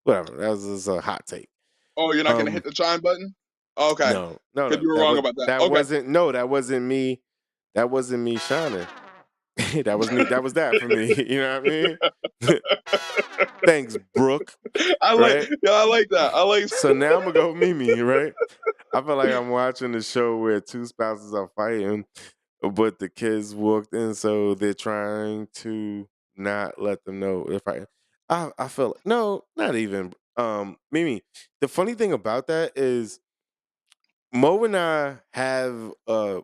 [SPEAKER 1] whatever. That was just a hot take.
[SPEAKER 3] Oh, you're not gonna hit
[SPEAKER 1] Um,
[SPEAKER 3] the chime button? Okay,
[SPEAKER 1] no.
[SPEAKER 3] because you were wrong about that.
[SPEAKER 1] That
[SPEAKER 3] Okay.
[SPEAKER 1] wasn't no. That wasn't me. That wasn't me shining. That was me. That was that for me. You know what I mean? Thanks, Brooke.
[SPEAKER 3] I
[SPEAKER 1] Right?
[SPEAKER 3] like that. I like.
[SPEAKER 1] So now I'm gonna go Mimi, right? I feel like I'm watching the show where two spouses are fighting, but the kids walked in, so they're trying to not let them know if I feel no, not even Mimi. The funny thing about that is Mo and I have a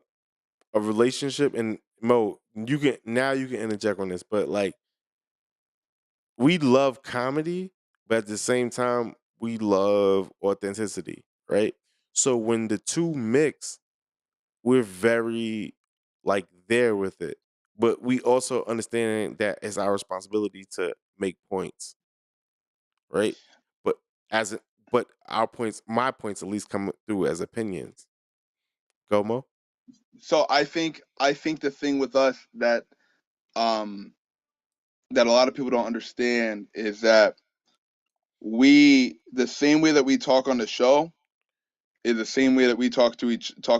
[SPEAKER 1] relationship, and Mo, you can interject on this, but like we love comedy, but at the same time, we love authenticity, right? So when the two mix, we're very like there with it. but we also understand that it's our responsibility to make points, right? But but my points at least come through as opinions. Gomo?
[SPEAKER 3] So I think the thing with us um that a lot of people don't understand is that the same way that we talk on the show is the same way that we talk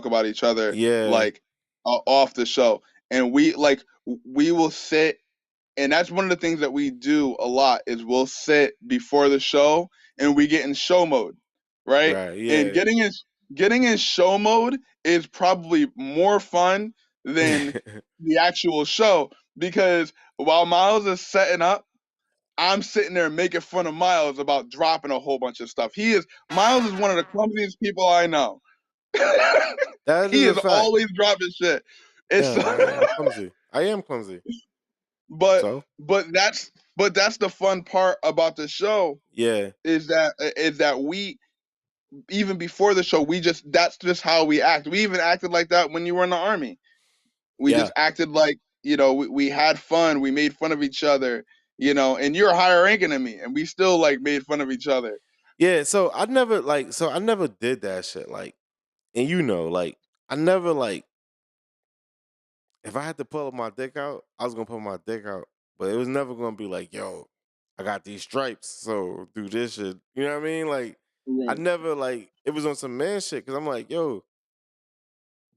[SPEAKER 3] about each other,
[SPEAKER 1] Yeah,
[SPEAKER 3] like off the show. And we will sit, and that's one of the things that we do a lot is we'll sit before the show and we get in show mode, right?
[SPEAKER 1] right.
[SPEAKER 3] And
[SPEAKER 1] Yeah,
[SPEAKER 3] getting in show mode is probably more fun than the actual show, because while Miles is setting up, I'm sitting there making fun of Miles about dropping a whole bunch of stuff. Miles is one of the clumsiest people I know.
[SPEAKER 1] that
[SPEAKER 3] He
[SPEAKER 1] is a
[SPEAKER 3] is
[SPEAKER 1] fact.
[SPEAKER 3] always dropping shit. It's
[SPEAKER 1] Yeah, I am clumsy. I am clumsy.
[SPEAKER 3] but
[SPEAKER 1] So
[SPEAKER 3] but that's the fun part about the show,
[SPEAKER 1] yeah,
[SPEAKER 3] is that we, even before the show, that's just how we act. We even acted like that when you were in the army. We
[SPEAKER 1] yeah,
[SPEAKER 3] just acted like, we had fun, we made fun of each other, and you're higher ranking than me and we still like made fun of each other.
[SPEAKER 1] yeah. So I never did that shit. Like, and like I never like if I had to pull my dick out, I was gonna pull my dick out, but it was never gonna be like, yo, I got these stripes, so do this shit. You know what I mean? Like, I
[SPEAKER 3] Right.
[SPEAKER 1] never like it was on some man shit because I'm like, yo,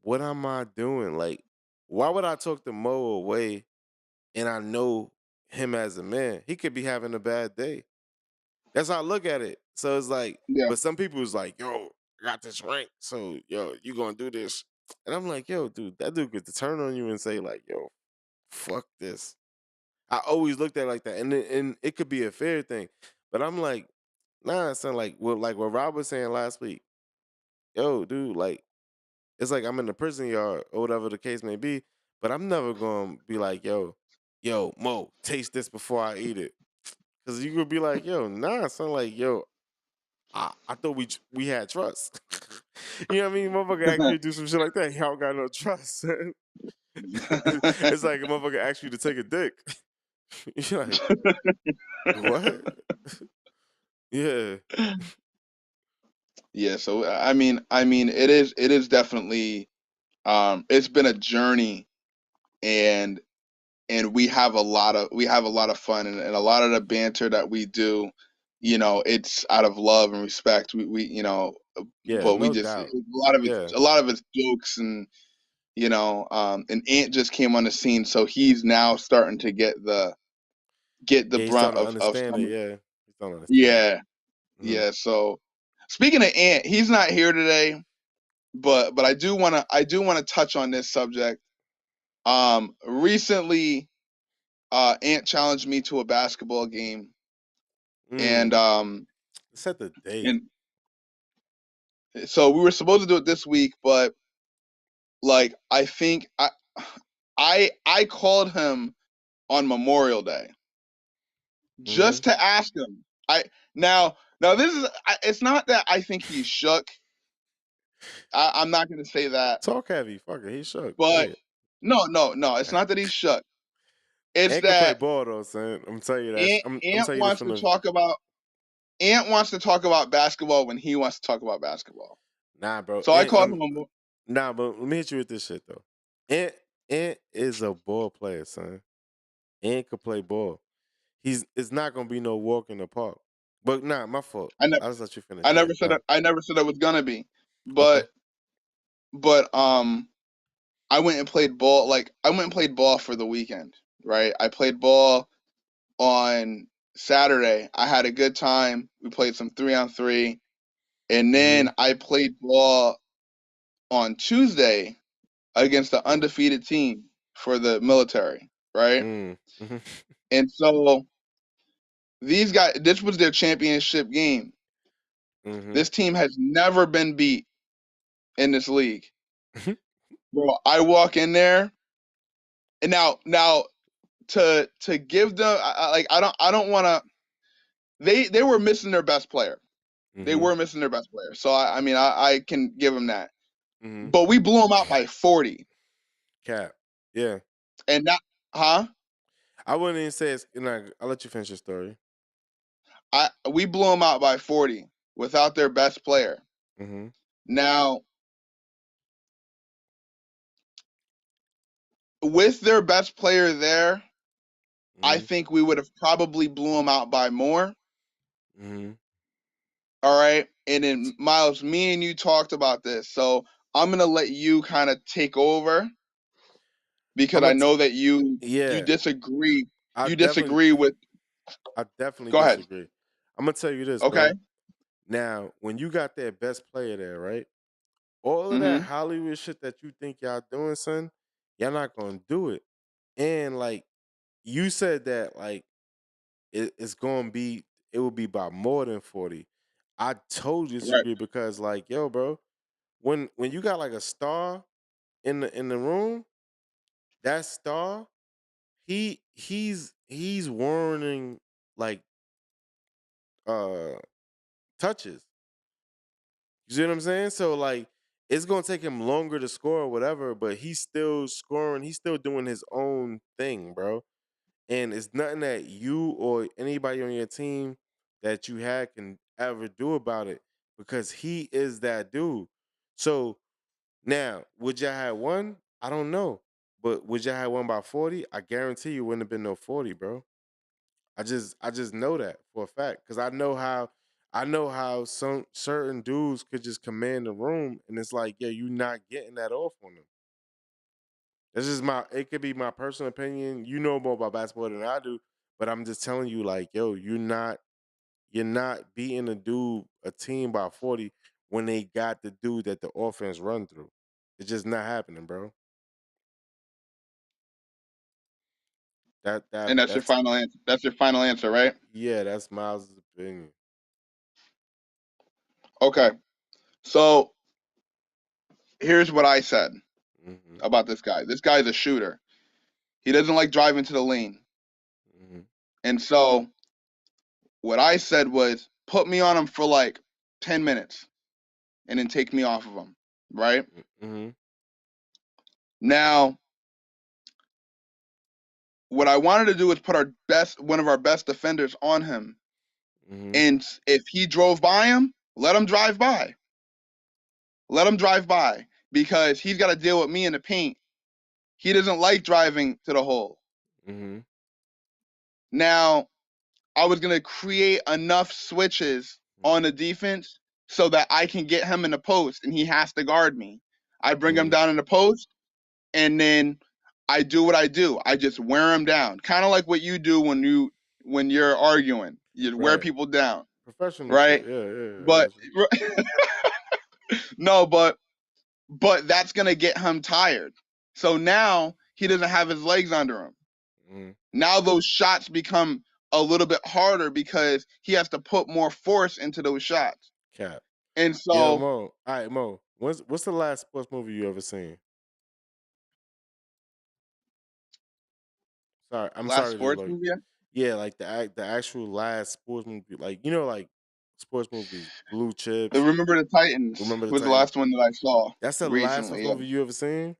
[SPEAKER 1] what am I doing? Like, why would I talk to Mo away and I know him as a man? He could be having a bad day. That's how I look at it. So it's like,
[SPEAKER 3] Yeah.
[SPEAKER 1] but some people is like, yo, I got this rank, so yo, you gonna do this. And I'm like, yo, dude, that dude could turn on you and say, like, yo, fuck this. I always looked at it like that. And it could be a fair thing. But I'm like, nah, son, like what Rob was saying last week. Yo, dude, like, it's like I'm in the prison yard or whatever the case may be, but I'm never gonna be like, yo, Mo, taste this before I eat it. Cause you could be like, yo, nah, son, like, yo, I thought we had trust. You know what I mean? Motherfucker ask you to do some shit like that. Y'all got no trust. Son. It's like a motherfucker ask you to take a dick. You're like, what? Yeah.
[SPEAKER 3] Yeah, so I mean it is definitely, it's been a journey, and we have a lot of fun, and a lot of the banter that we do, it's out of love and respect.
[SPEAKER 1] Yeah,
[SPEAKER 3] But we
[SPEAKER 1] no
[SPEAKER 3] just,
[SPEAKER 1] doubt. Yeah.
[SPEAKER 3] a lot of it's jokes, and and Ant just came on the scene, so he's now starting to get the
[SPEAKER 1] Yeah, he's
[SPEAKER 3] brunt
[SPEAKER 1] starting to
[SPEAKER 3] of
[SPEAKER 1] understand
[SPEAKER 3] some
[SPEAKER 1] it.
[SPEAKER 3] of.
[SPEAKER 1] Yeah. He's starting to understand it.
[SPEAKER 3] Yeah,
[SPEAKER 1] Hmm.
[SPEAKER 3] yeah. So speaking of Ant, he's not here today, but I do wanna touch on this subject. Recently, Ant challenged me to a basketball game, and
[SPEAKER 1] Mm. Set the date.
[SPEAKER 3] and so we were supposed to do it this week, but like I think I called him on Memorial Day
[SPEAKER 1] Hmm.
[SPEAKER 3] just to ask him. Now this is, it's not that I think he's shook. I'm not gonna say that,
[SPEAKER 1] Talk heavy. Fuck it. He shook. Say
[SPEAKER 3] but
[SPEAKER 1] it.
[SPEAKER 3] no, it's not that he's shook. It's
[SPEAKER 1] Ant can play
[SPEAKER 3] that
[SPEAKER 1] ball though, son. I'm telling you that.
[SPEAKER 3] Ant,
[SPEAKER 1] I'm
[SPEAKER 3] Ant
[SPEAKER 1] telling you this
[SPEAKER 3] wants
[SPEAKER 1] from
[SPEAKER 3] to
[SPEAKER 1] the
[SPEAKER 3] talk about Ant wants to talk about basketball when he wants to talk about basketball.
[SPEAKER 1] nah, bro.
[SPEAKER 3] So I called him
[SPEAKER 1] Nah, but let me hit you with this shit though. Ant is a ball player, son. Ant could play ball. It's not gonna be no walk in the park. But nah, my fault.
[SPEAKER 3] I never
[SPEAKER 1] I'll just let you finish.
[SPEAKER 3] I
[SPEAKER 1] Yeah,
[SPEAKER 3] never said
[SPEAKER 1] go ahead.
[SPEAKER 3] that, I never said it was gonna be,
[SPEAKER 1] Okay.
[SPEAKER 3] but I went and played ball for the weekend, right? I played ball on Saturday. I had a good time. We played some 3-on-3, and
[SPEAKER 1] Mm-hmm.
[SPEAKER 3] then I played ball on Tuesday against the
[SPEAKER 1] Mm-hmm.
[SPEAKER 3] undefeated team for the military, right?
[SPEAKER 1] Mm-hmm.
[SPEAKER 3] And so these guys, this was their championship game.
[SPEAKER 1] Mm-hmm.
[SPEAKER 3] This team has never been beat in this league.
[SPEAKER 1] Mm-hmm.
[SPEAKER 3] Bro, I walk in there, and now to give them, I don't want to. They were missing their best player. They
[SPEAKER 1] Mm-hmm.
[SPEAKER 3] were missing their best player. So I can give them that.
[SPEAKER 1] Mm-hmm.
[SPEAKER 3] But we blew them out by 40,
[SPEAKER 1] Cap. Yeah.
[SPEAKER 3] and Huh?
[SPEAKER 1] I wouldn't even say it's. I'll let you finish your story.
[SPEAKER 3] We blew them out by 40 without their best player.
[SPEAKER 1] Mm-hmm.
[SPEAKER 3] Now, with their best player there, I
[SPEAKER 1] Mm-hmm.
[SPEAKER 3] think we would have probably blew them out by more.
[SPEAKER 1] Mm-hmm.
[SPEAKER 3] All right. And then Miles, me and you talked about this, so I'm gonna let you kind of take over because
[SPEAKER 1] I'm
[SPEAKER 3] I
[SPEAKER 1] gonna.
[SPEAKER 3] know that you
[SPEAKER 1] Yeah,
[SPEAKER 3] disagree.
[SPEAKER 1] I
[SPEAKER 3] You
[SPEAKER 1] definitely,
[SPEAKER 3] disagree with.
[SPEAKER 1] I definitely
[SPEAKER 3] Go ahead.
[SPEAKER 1] disagree. I'm gonna tell you this,
[SPEAKER 3] Okay.
[SPEAKER 1] bro. Now, when you got that best player there, right? All of that
[SPEAKER 3] Mm-hmm.
[SPEAKER 1] Hollywood shit that you think y'all doing, son, y'all not gonna do it. And like you said that, like it's gonna be, it will be by more than 40. I totally
[SPEAKER 3] Right.
[SPEAKER 1] disagree because, like, yo, bro, when you got like a star in the room, that star, he's warning like uh touches. You see what I'm saying? So like it's gonna take him longer to score or whatever, but he's still scoring, he's still doing his own thing, bro. And it's nothing that you or anybody on your team that you had can ever do about it because he is that dude. So now, would y'all have won? I don't know. But would y'all have won by 40? I guarantee you wouldn't have been no 40, bro. I just know that for a fact because I know how some certain dudes could just command the room, and it's like, yeah, you not getting that off on them. This is my. It could be my personal opinion. You know more about basketball than I do, but I'm just telling you, like, yo, you're not beating a team by 40 when they got the dude that the offense run through. It's just not happening, bro.
[SPEAKER 3] And that's your
[SPEAKER 1] That's
[SPEAKER 3] final answer. That's your final answer, right?
[SPEAKER 1] yeah, that's Miles' opinion.
[SPEAKER 3] Okay. So here's what I said
[SPEAKER 1] Hmm.
[SPEAKER 3] about this guy. This guy's a shooter. He doesn't like driving to the lane.
[SPEAKER 1] Hmm.
[SPEAKER 3] And so what I said was put me on him for like 10 minutes and then take me off of him. Right?
[SPEAKER 1] Hmm.
[SPEAKER 3] Now, what I wanted to do was put one of our best defenders on him.
[SPEAKER 1] Hmm.
[SPEAKER 3] And if he drove by him, let him drive by. Let him drive by because he's got to deal with me in the paint. He doesn't like driving to the hole.
[SPEAKER 1] Hmm.
[SPEAKER 3] Now, I was going to create enough switches on the defense so that I can get him in the post and he has to guard me. I bring him
[SPEAKER 1] Hmm.
[SPEAKER 3] down in the post and then I do what I do. I just wear him down. Kind of like what you do when you're arguing. You wear
[SPEAKER 1] Right.
[SPEAKER 3] people down,
[SPEAKER 1] Professional shit.
[SPEAKER 3] right?
[SPEAKER 1] Yeah, yeah. I
[SPEAKER 3] But
[SPEAKER 1] got you.
[SPEAKER 3] no, but that's going to get him tired. So now he doesn't have his legs under him.
[SPEAKER 1] Hmm.
[SPEAKER 3] Now those shots become a little bit harder because he has to put more force into those shots.
[SPEAKER 1] Cap.
[SPEAKER 3] And
[SPEAKER 1] Yo,
[SPEAKER 3] so,
[SPEAKER 1] Mo. All right, Mo. What's the last sports movie you ever seen? Sorry, I'm
[SPEAKER 3] last
[SPEAKER 1] sorry to
[SPEAKER 3] sports
[SPEAKER 1] like.
[SPEAKER 3] movie,
[SPEAKER 1] Yeah, like the actual last sports movie, like like sports movies, Blue
[SPEAKER 3] the
[SPEAKER 1] Chips,
[SPEAKER 3] Remember the Titans
[SPEAKER 1] Remember the
[SPEAKER 3] was the
[SPEAKER 1] Titans.
[SPEAKER 3] last one that I saw
[SPEAKER 1] That's the last sports
[SPEAKER 3] recently. Yeah,
[SPEAKER 1] movie you ever seen.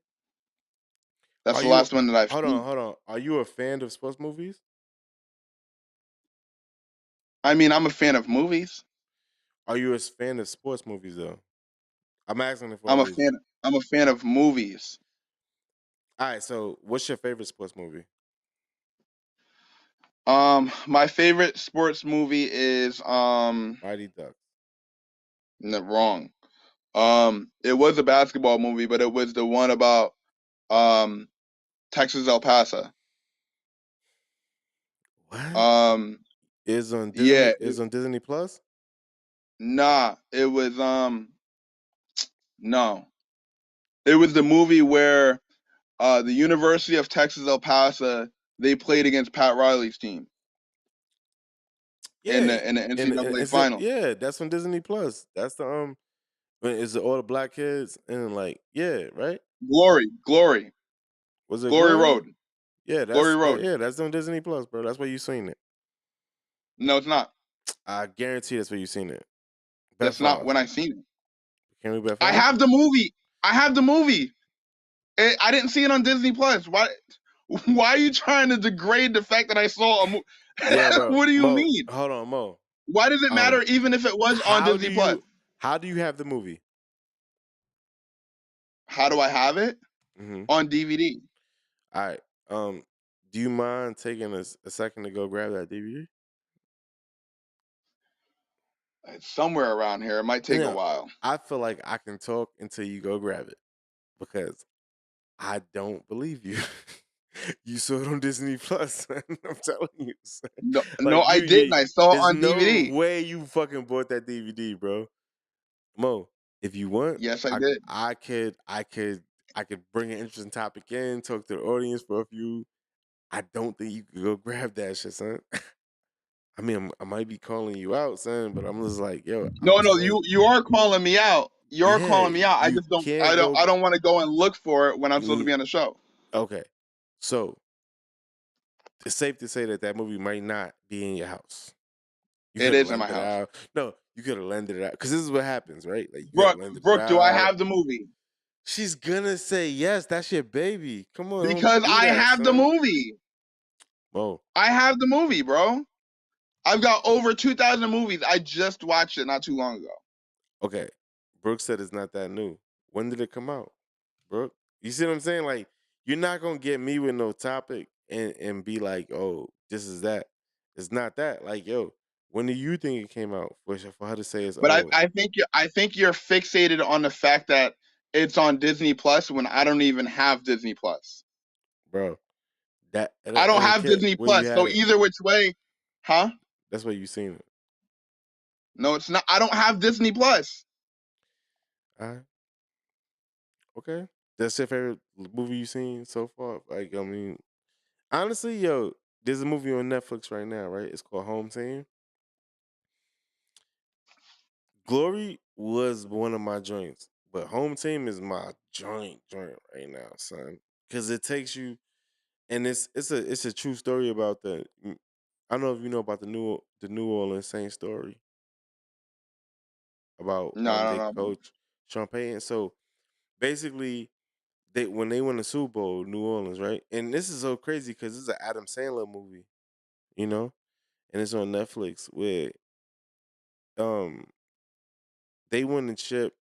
[SPEAKER 3] that's
[SPEAKER 1] Are
[SPEAKER 3] the
[SPEAKER 1] you?
[SPEAKER 3] last one that I've
[SPEAKER 1] Hold on,
[SPEAKER 3] seen.
[SPEAKER 1] hold on. Are you a fan of sports movies?
[SPEAKER 3] I mean, I'm a fan of movies.
[SPEAKER 1] Are you a fan of sports movies though? I'm asking it for a
[SPEAKER 3] I'm a
[SPEAKER 1] reason.
[SPEAKER 3] fan. I'm a fan of movies.
[SPEAKER 1] All right, so what's your favorite sports movie?
[SPEAKER 3] My favorite sports movie is
[SPEAKER 1] Mighty Ducks.
[SPEAKER 3] no, wrong. It was a basketball movie, but it was the one about um Texas El Paso.
[SPEAKER 1] What
[SPEAKER 3] Um,
[SPEAKER 1] is on
[SPEAKER 3] yeah,
[SPEAKER 1] Disney? Is on Disney Plus?
[SPEAKER 3] nah, it was no, it was the movie where the University of Texas El Paso they played against Pat Riley's team in
[SPEAKER 1] Yeah,
[SPEAKER 3] the
[SPEAKER 1] and
[SPEAKER 3] NCAA
[SPEAKER 1] it's a,
[SPEAKER 3] final.
[SPEAKER 1] yeah, that's on Disney Plus. That's the when it's all the black kids and like yeah, right?
[SPEAKER 3] Glory,
[SPEAKER 1] Was it
[SPEAKER 3] Glory
[SPEAKER 1] Glory?
[SPEAKER 3] Road,
[SPEAKER 1] Yeah,
[SPEAKER 3] Glory Road.
[SPEAKER 1] that's on Disney Plus, bro. That's where you seen it.
[SPEAKER 3] No, it's not.
[SPEAKER 1] I guarantee that's where you seen it. Bet
[SPEAKER 3] That's not
[SPEAKER 1] five.
[SPEAKER 3] when I seen it.
[SPEAKER 1] Can we bet
[SPEAKER 3] I
[SPEAKER 1] five?
[SPEAKER 3] have the movie. I have the movie. I didn't see it on Disney Plus. Why? Why are you trying to degrade the fact that I saw a movie?
[SPEAKER 1] Yeah, bro.
[SPEAKER 3] What do you
[SPEAKER 1] Mo,
[SPEAKER 3] mean?
[SPEAKER 1] hold on, Mo.
[SPEAKER 3] Why does it matter even if it was on
[SPEAKER 1] How do
[SPEAKER 3] Disney Plus?
[SPEAKER 1] you have the movie?
[SPEAKER 3] How do I have it?
[SPEAKER 1] Mm-hmm.
[SPEAKER 3] On DVD.
[SPEAKER 1] All right. Do you mind taking a second to go grab that DVD?
[SPEAKER 3] It's somewhere around here. It might take a while.
[SPEAKER 1] I feel like I can talk until you go grab it because I don't believe you. You saw it on Disney Plus. I'm telling you. Son.
[SPEAKER 3] No,
[SPEAKER 1] Like
[SPEAKER 3] I didn't. I saw it
[SPEAKER 1] there's
[SPEAKER 3] on
[SPEAKER 1] no
[SPEAKER 3] DVD.
[SPEAKER 1] way you fucking bought that DVD, bro. Mo, if you want,
[SPEAKER 3] Yes, I did.
[SPEAKER 1] I could bring an interesting topic in, talk to the audience for a few. I don't think you could go grab that shit, son. I mean, I might be calling you out, son, but I'm just like, yo,
[SPEAKER 3] No,
[SPEAKER 1] I'm telling you.
[SPEAKER 3] you are calling me out. You're
[SPEAKER 1] Yeah,
[SPEAKER 3] calling me out. I
[SPEAKER 1] you
[SPEAKER 3] just don't.
[SPEAKER 1] can't go.
[SPEAKER 3] I don't want to go and look for it when I'm supposed to be on the show.
[SPEAKER 1] Okay, so it's safe to say that movie might not be in your house.
[SPEAKER 3] It is in my house.
[SPEAKER 1] No, you could have lended it out because this is what happens, right? Like,
[SPEAKER 3] Brooke, do I have the movie?
[SPEAKER 1] She's gonna say yes. That's your baby. Come on,
[SPEAKER 3] because I have the movie.
[SPEAKER 1] Oh,
[SPEAKER 3] I have the movie, bro. I've got over 2,000 movies. I just watched it not too long ago.
[SPEAKER 1] Okay, Brooke said it's not that new. When did it come out, Brooke? You see what I'm saying? Like, you're not gonna get me with no topic and be like, oh, this is that. It's not that. Like, yo, when do you think it came out for her to say it's
[SPEAKER 3] But
[SPEAKER 1] old?
[SPEAKER 3] I think you're fixated on the fact that it's on Disney Plus when I don't even have Disney Plus.
[SPEAKER 1] Bro, I
[SPEAKER 3] don't have Disney Plus, so either which way, huh?
[SPEAKER 1] That's where you seen it.
[SPEAKER 3] No, it's not. I don't have Disney Plus.
[SPEAKER 1] Okay. That's your favorite movie you've seen so far? Like, I mean, honestly, yo, there's a movie on Netflix right now, right? It's called Home Team. Glory was one of my joints, but Home Team is my joint right now, son. Because it takes you, and it's a true story about I don't know if you know about the New Orleans Saints story about their coach Sean Payton. So basically, when they won the Super Bowl, New Orleans, right? And this is so crazy because it's an Adam Sandler movie, you know, and it's on Netflix where they won the chip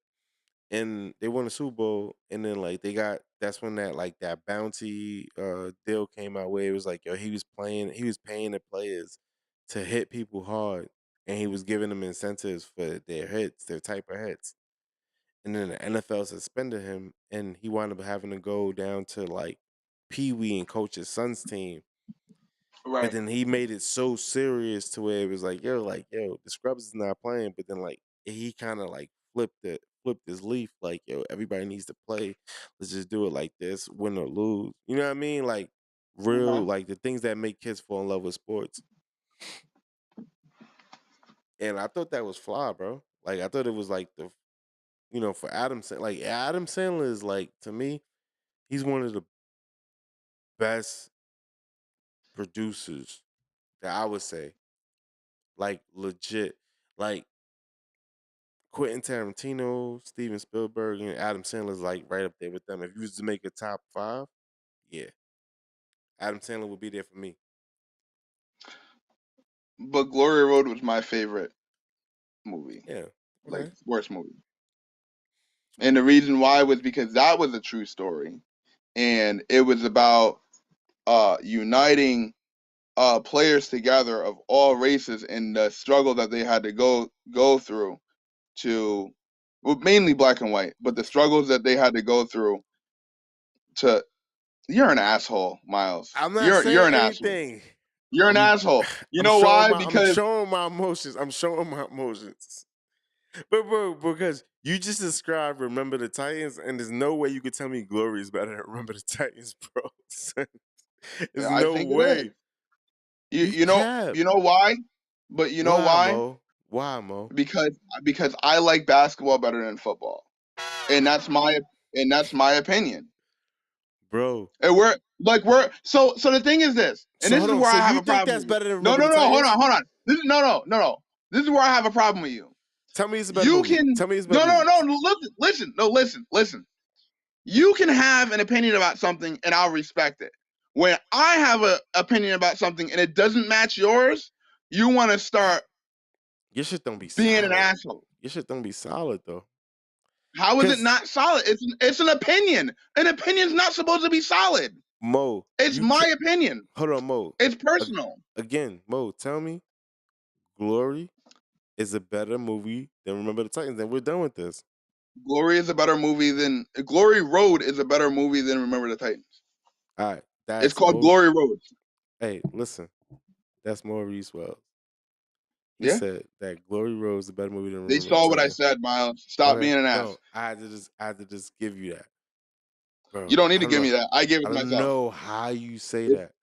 [SPEAKER 1] and they won the Super Bowl, and then like that's when that bounty deal came out where it was like, yo, he was paying the players to hit people hard, and he was giving them incentives for their type of hits. And then the NFL suspended him, and he wound up having to go down to like Pee Wee and coach his son's team.
[SPEAKER 3] Right.
[SPEAKER 1] But then he made it so serious to where it was like, yo, the Scrubs is not playing. But then like he kind of like flipped his leaf, like, yo, everybody needs to play. Let's just do it like this, win or lose. You know what I mean? Like real, like the things that make kids fall in love with sports. And I thought that was fly, bro. Like I thought it was like for Adam Sandler, like Adam Sandler is like, to me, he's one of the best producers that I would say, like legit, like Quentin Tarantino, Steven Spielberg, and Adam Sandler's like right up there with them. If you was to make a top 5, yeah, Adam Sandler would be there for me.
[SPEAKER 3] But Glory Road was my favorite movie.
[SPEAKER 1] Yeah,
[SPEAKER 3] like worst movie. And the reason why was because that was a true story, and it was about uniting players together of all races and the struggle that they had to go through to, well, mainly black and white, but the struggles that they had to go through to. You're an asshole, Miles.
[SPEAKER 1] I'm not
[SPEAKER 3] you're
[SPEAKER 1] saying
[SPEAKER 3] an
[SPEAKER 1] anything.
[SPEAKER 3] Asshole. You're an asshole. You know why? Because
[SPEAKER 1] I'm showing my emotions. But bro, because you just described Remember the Titans, and there's no way you could tell me Glory is better than Remember the Titans, bro. There's no way.
[SPEAKER 3] You know why? But you know why?
[SPEAKER 1] Mo? Why, Mo?
[SPEAKER 3] Because I like basketball better than football, and that's my opinion,
[SPEAKER 1] bro.
[SPEAKER 3] And so the thing is this, and this is where I have a problem.
[SPEAKER 1] That's better than
[SPEAKER 3] no, hold on. This is no. This is where I have a problem with you.
[SPEAKER 1] Tell me it's a better movie. Tell me it's a better
[SPEAKER 3] movie. Listen. You can have an opinion about something, and I'll respect it. When I have an opinion about something and it doesn't match yours, you want to start
[SPEAKER 1] Your shit don't be
[SPEAKER 3] being an
[SPEAKER 1] solid.
[SPEAKER 3] asshole.
[SPEAKER 1] Your shit don't be solid though.
[SPEAKER 3] How is it
[SPEAKER 1] 'Cause
[SPEAKER 3] not solid? It's an opinion. An opinion's not supposed to be solid.
[SPEAKER 1] Mo,
[SPEAKER 3] It's
[SPEAKER 1] you
[SPEAKER 3] my
[SPEAKER 1] can't.
[SPEAKER 3] opinion.
[SPEAKER 1] Hold on, Mo.
[SPEAKER 3] It's personal.
[SPEAKER 1] Again, Mo, tell me, Glory is a better movie than Remember the Titans. Then we're done with this.
[SPEAKER 3] Glory Road is a better movie than Remember the Titans.
[SPEAKER 1] All right,
[SPEAKER 3] It's
[SPEAKER 1] that's
[SPEAKER 3] called
[SPEAKER 1] Mo.
[SPEAKER 3] Glory Road.
[SPEAKER 1] Hey, listen, that's Maurice Wells. He
[SPEAKER 3] Yeah.
[SPEAKER 1] said that Glory Road is a better movie than
[SPEAKER 3] They
[SPEAKER 1] Remember the
[SPEAKER 3] saw what I
[SPEAKER 1] Titans.
[SPEAKER 3] said, Miles. Stop being an ass.
[SPEAKER 1] No, I had to just give you that, bro.
[SPEAKER 3] You don't need
[SPEAKER 1] I
[SPEAKER 3] to
[SPEAKER 1] don't
[SPEAKER 3] give
[SPEAKER 1] know.
[SPEAKER 3] me that. I gave
[SPEAKER 1] I
[SPEAKER 3] it
[SPEAKER 1] don't
[SPEAKER 3] myself.
[SPEAKER 1] know how you say that.